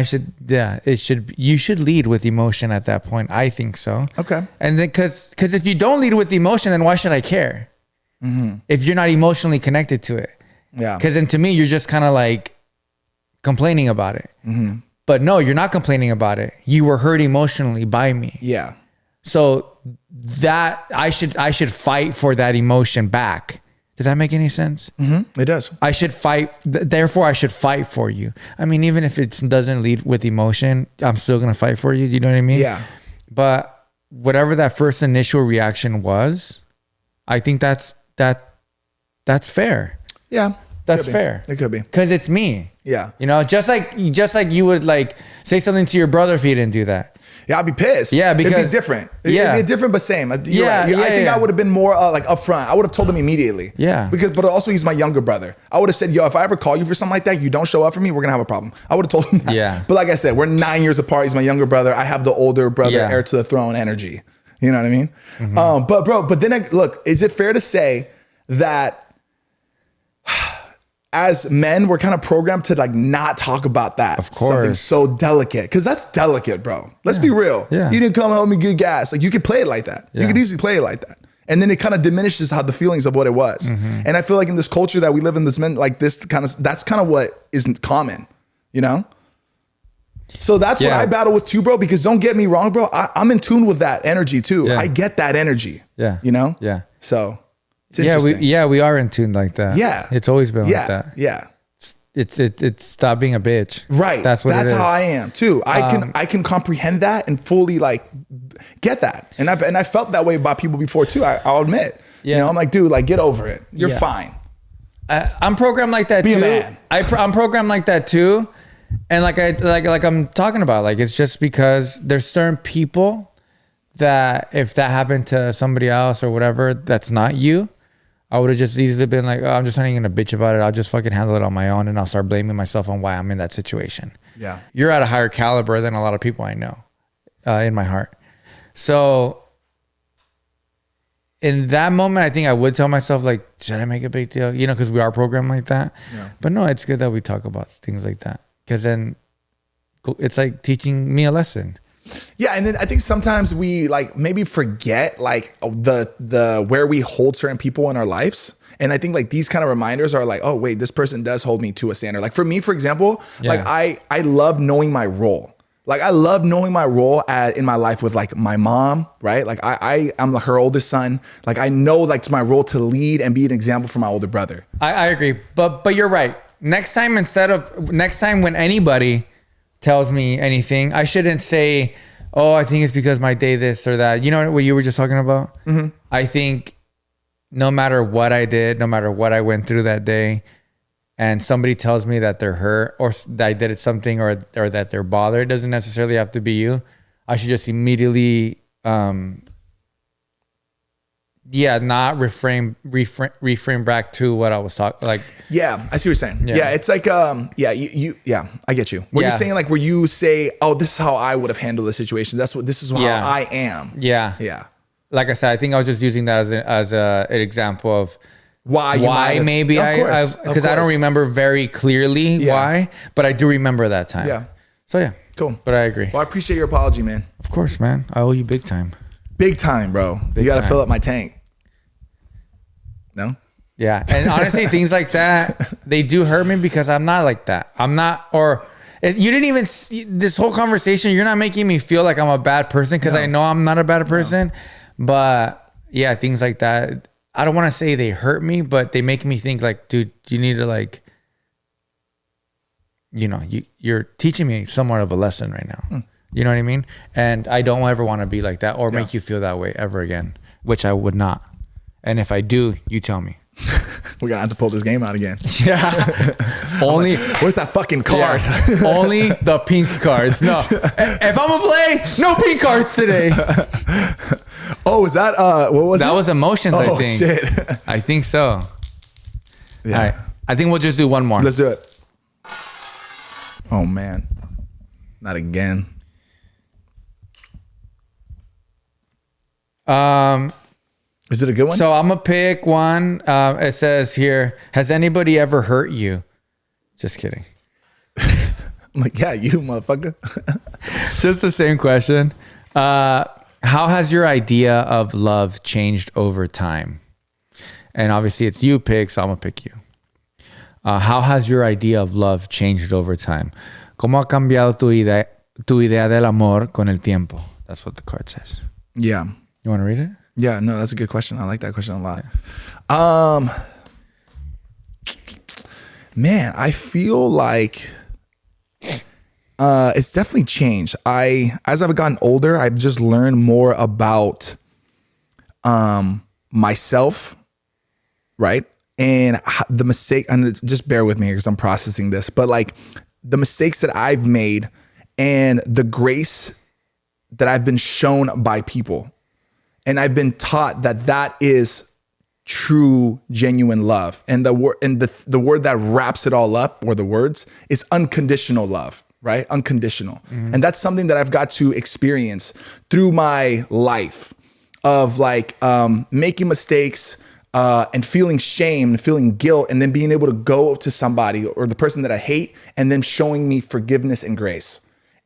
you should lead with emotion at that point. I think so. Okay. And then because if you don't lead with emotion, then why should I care? If you're not emotionally connected to it. Yeah. Because then to me, you're just kind of like complaining about it. But no, you're not complaining about it. You were hurt emotionally by me. Yeah. So that I should fight for that emotion back. Does that make any sense? It does. I should fight. Therefore, I should fight for you. I mean, even if it doesn't lead with emotion, I'm still going to fight for you. Do you know what I mean? Yeah. But whatever that first initial reaction was, I think that's fair. Yeah. That's Could be. fair. It could be. Because it's me. Yeah. You know, just like you would like say something to your brother if he didn't do that. Yeah, I'd be pissed. Yeah, because it'd be different. Yeah. It'd be different, but same. You're Yeah, right. yeah, I think yeah. I would have been more like upfront. I would have told him immediately. Yeah. But also he's my younger brother. I would have said, yo, if I ever call you for something like that, you don't show up for me, we're gonna have a problem. I would have told him that. Yeah. But like I said, we're 9 years apart. He's my younger brother. I have the older brother, Yeah. heir to the throne energy. You know what I mean? But then look, is it fair to say that as men, we're kind of programmed to like not talk about that. Of course. Something so delicate. Because that's delicate, bro. Let's be real. Yeah. You didn't come home and get gas. Like you could play it like that. You Yeah. could easily play it like that. And then it kind of diminishes how the feelings of what it was. And I feel like in this culture that we live in, this men like this that's kind of what is common, you know? So that's what Yeah. I battle with too, bro. Because don't get me wrong, bro. I'm in tune with that energy too. Yeah. I get that energy. Yeah. You know? Yeah. So it's Yeah, interesting. we are in tune like that. Yeah. It's always been Yeah. like that. Yeah. It's stop being a bitch. Right. That's what it is. That's how I am too. I can comprehend that and fully like get that. And I felt that way about people before too. I'll admit. Yeah. You know, I'm like, dude, like get over it. You're Yeah. fine. I'm programmed like that Be a too. man. I'm programmed like that too. And like I'm talking about, like it's just because there's certain people that if that happened to somebody else or whatever, that's not you, I would have just easily been like, oh, I'm just not even gonna bitch about it. I'll just fucking handle it on my own, and I'll start blaming myself on why I'm in that situation. Yeah. You're at a higher caliber than a lot of people I know, in my heart. So in that moment, I think I would tell myself like, should I make a big deal? You know, because we are programmed like that. Yeah. But no, it's good that we talk about things like that, because then it's like teaching me a lesson. Yeah, and then I think sometimes we like maybe forget like the where we hold certain people in our lives. And I think like these kind of reminders are like, oh wait, this person does hold me to a standard. Like for me, for example, like Yeah. I love knowing my role. Like I love knowing my role in my life with like my mom, right? Like I'm her oldest son. Like I know like it's my role to lead and be an example for my older brother. I agree, but you're right. Next time when anybody tells me anything, I shouldn't say, "Oh, I think it's because my day this or that." You know what you were just talking about? Mm-hmm. I think no matter what I did, no matter what I went through that day, and somebody tells me that they're hurt or that I did something or that they're bothered, it doesn't necessarily have to be you. I should just immediately, not reframe back to what I was talking. Like, yeah, I see what you're saying. Yeah, it's like, I get you. What you're saying, like, where you say, "Oh, this is how I would have handled the situation. This is how I am." Yeah. Like I said, I think I was just using that as an example of why maybe because I don't remember very clearly why, but I do remember that time. Yeah. So yeah, cool. But I agree. Well, I appreciate your apology, man. Of course, man. I owe you big time. Big time, bro. You got to fill up my tank. No? Yeah. And honestly, things like that, they do hurt me because I'm not like that. I'm not, or you didn't even see this whole conversation. You're not making me feel like I'm a bad person because I know I'm not a bad person. But yeah, things like that. I don't want to say they hurt me, but they make me think like, dude, you need to like, you're teaching me somewhat of a lesson right now. You know what I mean? And I don't ever want to be like that or make you feel that way ever again, which I would not. And if I do, you tell me. We're going to have to pull this game out again. Yeah. Only. Like, where's that fucking card? Yeah. Only the pink cards. No. If I'm going to play, no pink cards today. Oh, is that, what was that? That was emotions, I think. Shit. I think so. Yeah. All right. I think we'll just do one more. Let's do it. Oh, man. Not again. Is it a good one? So I'm going to pick one. It says here, has anybody ever hurt you? Just kidding. I'm like, yeah, you motherfucker. Just the same question. How has your idea of love changed over time? And obviously it's you pick, so I'm going to pick you. How has your idea of love changed over time? ¿Cómo ha cambiado tu idea del amor con el tiempo? That's what the card says. Yeah. You want to read it? Yeah, no, that's a good question. I like that question a lot. Yeah. Man, I feel like it's definitely changed. As I've gotten older, I've just learned more about myself, right? And the mistake, and just bear with me because I'm processing this, but like the mistakes that I've made and the grace that I've been shown by people. And I've been taught that is true, genuine love. And the word that wraps it all up, or the words, is unconditional love, right? Unconditional. Mm-hmm. And that's something that I've got to experience through my life of like making mistakes and feeling shame, feeling guilt, and then being able to go to somebody or the person that I hate and them showing me forgiveness and grace.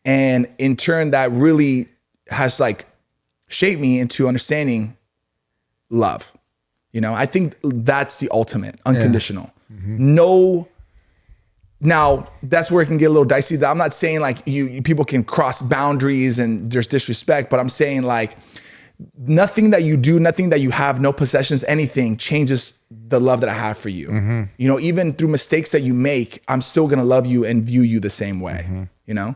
And in turn, that really has like shaped me into understanding love. You know, I think that's the ultimate, unconditional. Yeah. Mm-hmm. No. Now that's where it can get a little dicey. I'm not saying like you people can cross boundaries and there's disrespect, but I'm saying like nothing that you do, nothing that you have, no possessions, anything changes the love that I have for you. Mm-hmm. You know, even through mistakes that you make, I'm still going to love you and view you the same way, mm-hmm. you know?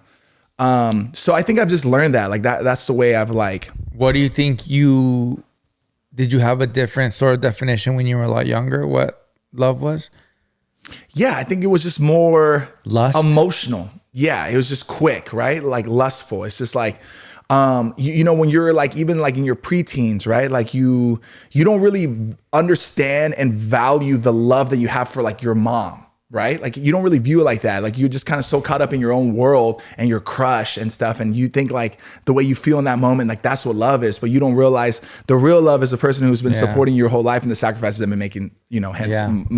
So I think I've just learned that, like that's the way I've like. What do you think did you have a different sort of definition when you were a lot younger, what love was? Yeah, I think it was just more lust, emotional. Yeah, it was just quick, right? Like lustful. It's just like, you know, when you're like, even like in your preteens, right? Like you don't really understand and value the love that you have for like your mom, right? Like you don't really view it like that. Like you're just kind of so caught up in your own world and your crush and stuff. And you think like the way you feel in that moment, like that's what love is, but you don't realize the real love is the person who's been supporting you your whole life and the sacrifices they've been making, you know, hence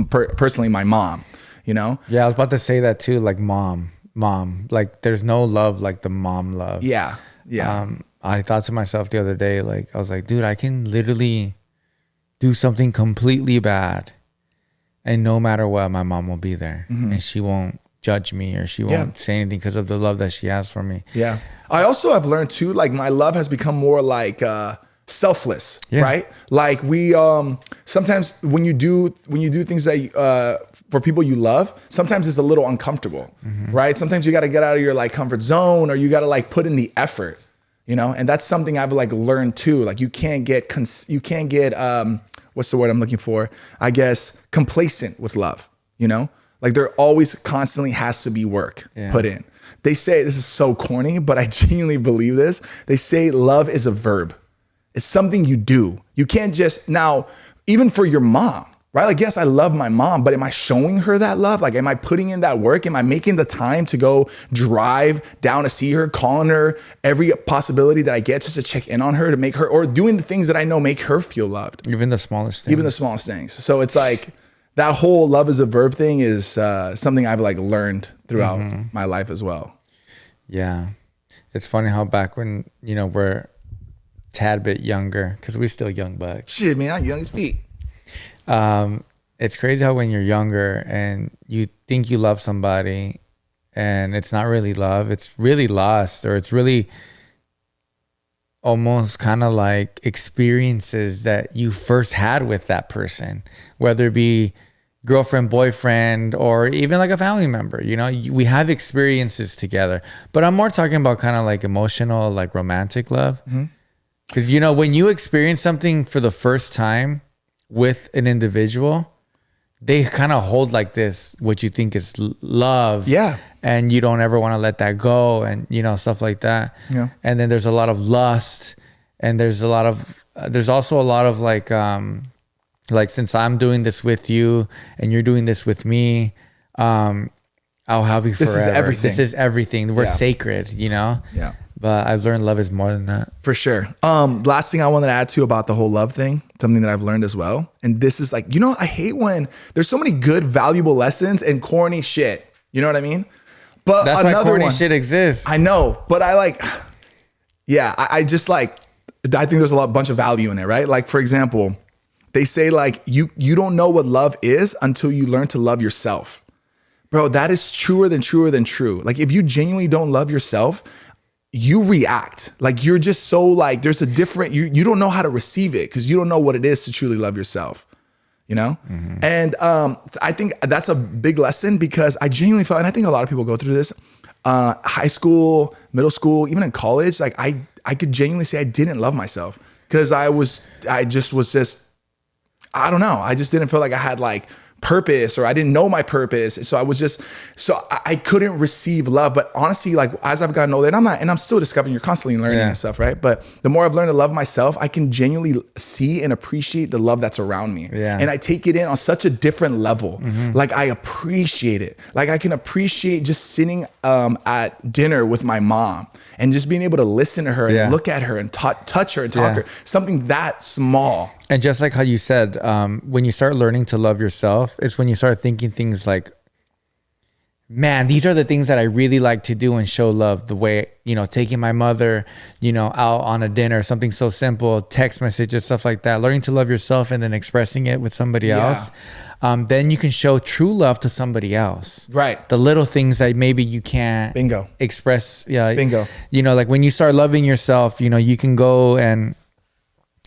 personally my mom, you know? Yeah. I was about to say that too. Like mom, like there's no love like the mom love. Yeah. Yeah. I thought to myself the other day, like, I was like, dude, I can literally do something completely bad. And no matter what, my mom will be there, mm-hmm. and she won't judge me or she won't say anything because of the love that she has for me. Yeah. I also have learned too, like my love has become more like selfless, right? Like we sometimes when you do things that for people you love, sometimes it's a little uncomfortable, right? Sometimes you got to get out of your like comfort zone, or you got to like put in the effort, you know? And that's something I've like learned too. Like you can't get what's the word I'm looking for? I guess complacent with love, you know? Like there always constantly has to be work put in. They say, this is so corny, but I genuinely believe this. They say love is a verb. It's something you do. You can't just, now, even for your mom, right? Like, yes, I love my mom, but am I showing her that love? Like, am I putting in that work? Am I making the time to go drive down to see her, calling her every possibility that I get just to check in on her, to make her, or doing the things that I know make her feel loved? Even the smallest things. Even the smallest things. So it's like, that whole love is a verb thing is something I've like learned throughout my life as well. Yeah. It's funny how back when, you know, we're tad bit younger, because we're still young bucks. Shit, man, I'm young as feet. It's crazy how when you're younger and you think you love somebody and it's not really love, it's really lust, or it's really almost kind of like experiences that you first had with that person, whether it be girlfriend, boyfriend, or even like a family member. You know, we have experiences together, but I'm more talking about kind of like emotional, like romantic love. Because, you know, when you experience something for the first time with an individual, they kind of hold like this, what you think is love. Yeah. And you don't ever want to let that go, and, you know, stuff like that. Yeah. And then there's a lot of lust, and there's also a lot of like, since I'm doing this with you and you're doing this with me, I'll have you forever. This is everything. This is everything. We're sacred, you know? Yeah. But I've learned love is more than that. For sure. Last thing I wanted to add to about the whole love thing, something that I've learned as well. And this is like, you know, I hate when there's so many good, valuable lessons and corny shit. You know what I mean? But that's why corny shit exists. I know, but I like, I just like, I think there's bunch of value in it, right? Like, for example, they say like, you don't know what love is until you learn to love yourself. Bro, that is truer than true. Like, if you genuinely don't love yourself, you react. Like, you're just so like, there's a different, you don't know how to receive it because you don't know what it is to truly love yourself, you know? And I think that's a big lesson, because I genuinely felt, and I think a lot of people go through this, high school, middle school, even in college, like I could genuinely say I didn't love myself because I don't know. I just didn't feel like I had like purpose, or I didn't know my purpose. So I couldn't receive love. But honestly, like as I've gotten older, and I'm still discovering, you're constantly learning and stuff, right? But the more I've learned to love myself, I can genuinely see and appreciate the love that's around me. And I take it in on such a different level. Like I appreciate it. Like I can appreciate just sitting at dinner with my mom and just being able to listen to her and look at her and touch her and talk to her. Something that small. And just like how you said, when you start learning to love yourself, it's when you start thinking things like, man, these are the things that I really like to do and show love. The way, you know, taking my mother, you know, out on a dinner, something so simple, text messages, stuff like that. Learning to love yourself and then expressing it with somebody else. Then you can show true love to somebody else. Right. The little things that maybe you can't express. Yeah. Bingo. You know, like when you start loving yourself, you know, you can go and,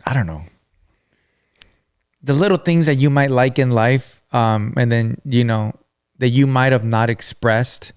I don't know, the little things that you might like in life, and then, you know, that you might have not expressed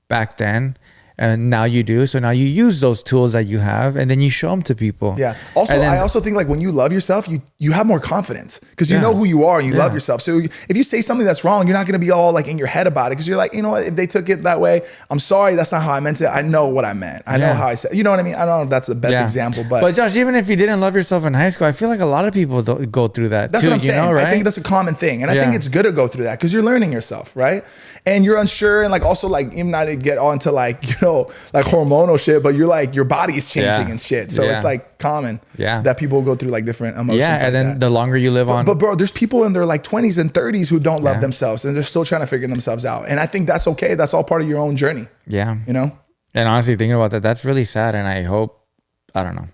back then, and now you do. So now you use those tools that you have, and then you show them to people. Yeah. Also, I also think like when you love yourself, you have more confidence because you know who you are and you love yourself. So if you say something that's wrong, you're not going to be all like in your head about it, because you're like, you know what, if they took it that way, I'm sorry, that's not how I meant it. I know what I meant. I know how I said, you know what I mean? I don't know if that's the best example, but Josh, even if you didn't love yourself in high school, I feel like a lot of people don't go through that. That's too, what I'm saying. You know, right? I think that's a common thing. And I think it's good to go through that because you're learning yourself, right? And you're unsure, and like also like even not to get on to like, you know, like hormonal shit, but you're like your body is changing and shit. So it's like common that people go through like different emotions. Yeah, and then the longer you live on. But bro, there's people in their like 20s and 30s who don't love themselves, and they're still trying to figure themselves out. And I think that's okay. That's all part of your own journey. Yeah. You know? And honestly, thinking about that, that's really sad. And I hope, I don't know,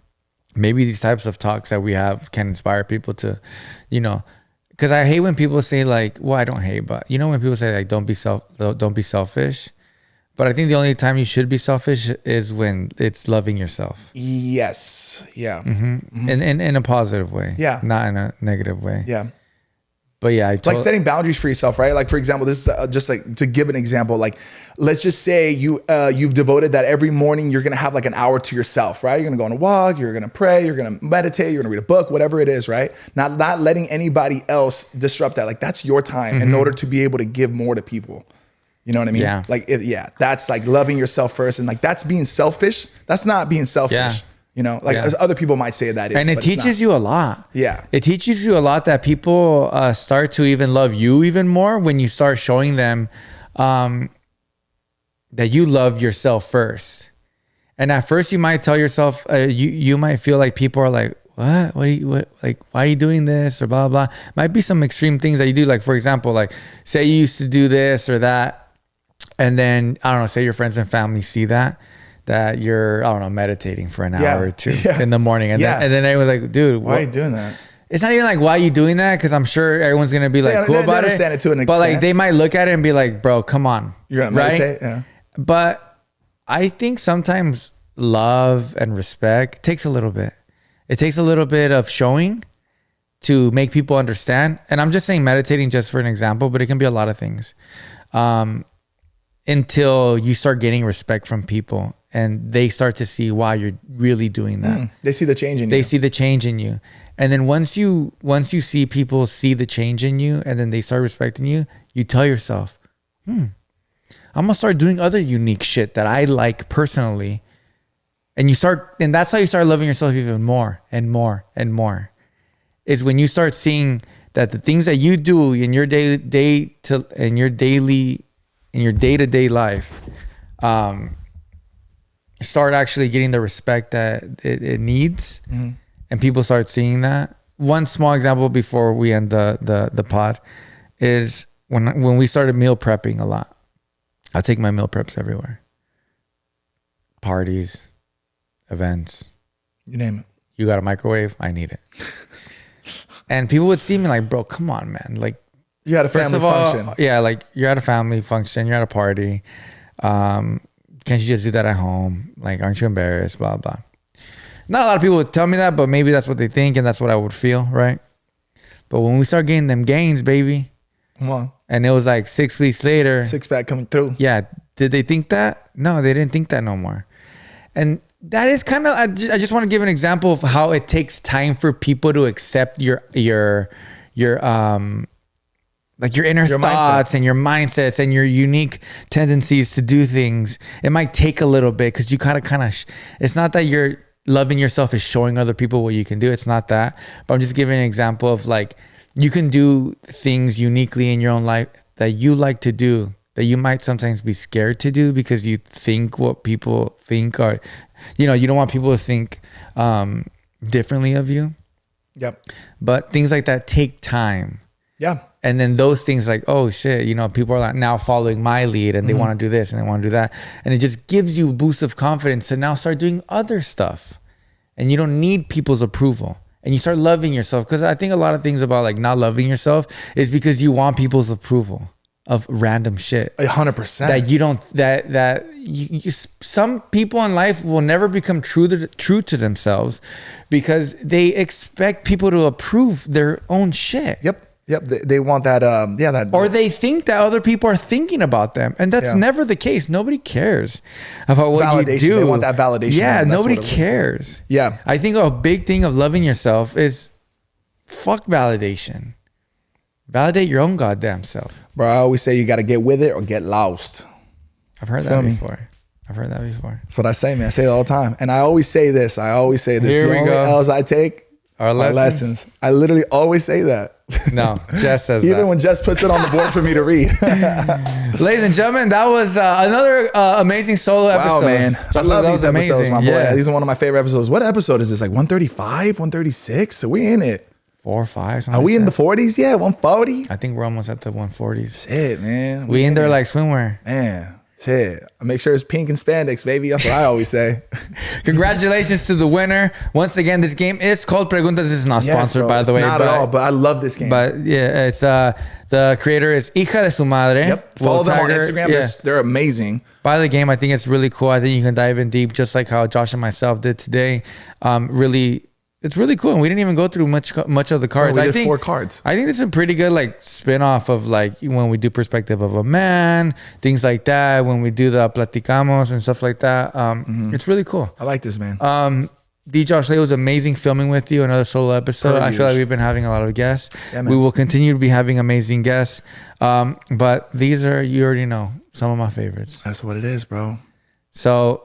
maybe these types of talks that we have can inspire people to, you know, because I hate when people say like, well, I don't hate, but you know when people say like, don't be selfish. But I think the only time you should be selfish is when it's loving yourself. Yes. Yeah. In a positive way. Yeah. Not in a negative way. Yeah. But yeah, Like setting boundaries for yourself, right? Like for example, this is just like to give an example. Like, let's just say you've devoted that every morning you're gonna have like an hour to yourself, right? You're gonna go on a walk, you're gonna pray, you're gonna meditate, you're gonna read a book, whatever it is, right? Not letting anybody else disrupt that. Like that's your time in order to be able to give more to people. You know what I mean? Yeah. Like that's like loving yourself first, and like that's being selfish. That's not being selfish. Yeah. You know, like as other people might say that is, and it teaches you a lot. Yeah. It teaches you a lot that people start to even love you even more when you start showing them that you love yourself first. And at first you might tell yourself, you might feel like people are like, what like, why are you doing this or blah, blah. Might be some extreme things that you do. Like, for example, like say you used to do this or that. And then, I don't know, say your friends and family see that you're, I don't know, meditating for an hour or two in the morning. And then they was like, dude, why are you doing that? It's not even like, why are you doing that? Because I'm sure everyone's going to be like cool about it. It to an extent. But like, they might look at it and be like, bro, come on. You're going to meditate? Yeah. But I think sometimes love and respect takes a little bit. It takes a little bit of showing to make people understand. And I'm just saying meditating just for an example, but it can be a lot of things. Until you start getting respect from people and they start to see why you're really doing that. They see the change in you. They see the change in you. And then once you see people see the change in you and then they start respecting you, you tell yourself, I'm going to start doing other unique shit that I like personally. And that's how you start loving yourself even more and more and more. Is when you start seeing that the things that you do in your day-to-day life, start actually getting the respect that it needs, and people start seeing that. One small example before we end the pod is when we started meal prepping a lot. I take my meal preps everywhere, parties, events, you name it. You got a microwave? I need it. And people would see me like, bro, come on, man, like. You had a family function. Yeah, like you're at a family function, you're at a party. Can't you just do that at home? Like, aren't you embarrassed? Blah, blah. Not a lot of people would tell me that, but maybe that's what they think and that's what I would feel, right? But when we start getting them gains, baby. Come on. And it was like 6 weeks later. 6-pack coming through. Yeah. Did they think that? No, they didn't think that no more. And that is kind of, I just want to give an example of how it takes time for people to accept your inner thoughts and your mindsets and your unique tendencies to do things. It might take a little bit because you kind of, it's not that you're loving yourself is showing other people what you can do. It's not that, but I'm just giving an example of like, you can do things uniquely in your own life that you like to do, that you might sometimes be scared to do because you think what people think or, you don't want people to think differently of you. Yep. But things like that take time. Yeah. And then those things like, oh shit, people are like now following my lead and they want to do this and they want to do that. And it just gives you a boost of confidence to now start doing other stuff. And you don't need people's approval. And you start loving yourself. Because I think a lot of things about like not loving yourself is because you want people's approval of random shit. 100%. That you don't, some people in life will never become true to themselves because they expect people to approve their own shit. Yep. They want that, or they think that other people are thinking about them. And that's never the case. Nobody cares about what you do. They want that validation. Yeah, nobody cares. Yeah. I think a big thing of loving yourself is fuck validation. Validate your own goddamn self. Bro, I always say you got to get with it or get lost. I've heard that before. That's what I say, man. I say it all the time. And I always say this. Here we go. L's I take are lessons. I literally always say that. No, Jess says Even that. when Jess puts it on the board for me to read. Ladies and gentlemen, that was another amazing solo episode. Wow, man. I love these episodes, my boy. Yeah. These are one of my favorite episodes. What episode is this? Like 135, 136? So we in it. 4 or 5. Are we in the 40s? Yeah, 140? I think we're almost at the 140s. Shit, man. We in there like swimwear. Man. Shit. Make sure it's pink and spandex, baby. That's what I always say. Congratulations to the winner. Once again, this game is called Preguntas. This is not sponsored, bro, by the way. Not at all, but I love this game. But yeah, it's the creator is Hija de su Madre. Yep. Follow them on Instagram. Yeah. They're amazing. By the game, I think it's really cool. I think you can dive in deep, just like how Josh and myself did today. It's really cool, and we didn't even go through much of the cards. No, we I did think 4 cards. I think it's a pretty good like spin-off of like when we do perspective of a man, things like that. When we do the platicamos and stuff like that, it's really cool. I like this, man. D. Josh, it was amazing filming with you. Another solo episode. I feel like we've been having a lot of guests. Yeah, man. We will continue to be having amazing guests. But these are, you already know, some of my favorites. That's what it is, bro. So,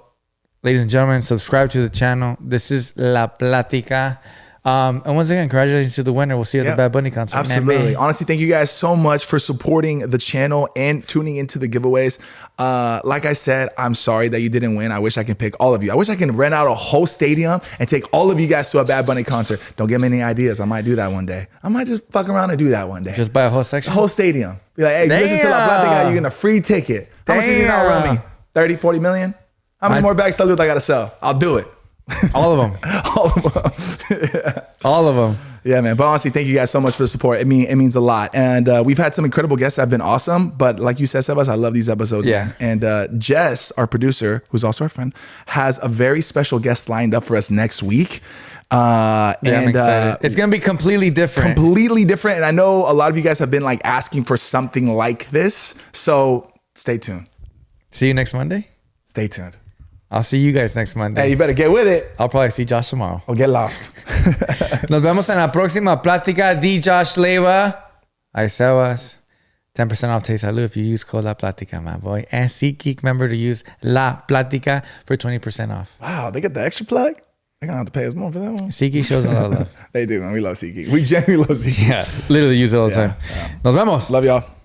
ladies and gentlemen, subscribe to the channel. This is La Plática. And once again, congratulations to the winner. We'll see you at the Bad Bunny concert. Absolutely. Honestly, thank you guys so much for supporting the channel and tuning into the giveaways. Like I said, I'm sorry that you didn't win. I wish I can pick all of you. I wish I can rent out a whole stadium and take all of you guys to a Bad Bunny concert. Don't give me any ideas. I might do that one day. I might just fuck around and do that one day. Just buy a whole section? A whole stadium. Be like, hey, you listen to La Plática, you get a free ticket. How much did you not run me? 30, 40 million? How many more bags salute I got to sell? I'll do it. All of them. All of them. Yeah. All of them. Yeah, man. But honestly, thank you guys so much for the support. It means a lot. And we've had some incredible guests that have been awesome. But like you said, Sebas, I love these episodes. Yeah. Man. And Jess, our producer, who's also our friend, has a very special guest lined up for us next week. I'm excited. It's going to be completely different. Completely different. And I know a lot of you guys have been like asking for something like this. So stay tuned. See you next Monday. Stay tuned. I'll see you guys next Monday. Hey, you better get with it. I'll probably see Josh tomorrow. Or get lost. Nos vemos en la próxima plática. D. Josh Leiva. I Sebas. 10% off Taste Salud if you use code La Plática, my boy. And SeatGeek, member to use La Plática for 20% off. Wow, they get the extra plug? They're going to have to pay us more for that one. SeatGeek shows a lot of love. They do, man. We love SeatGeek. We genuinely love SeatGeek. Yeah, literally use it all the time. Yeah. Nos vemos. Love y'all.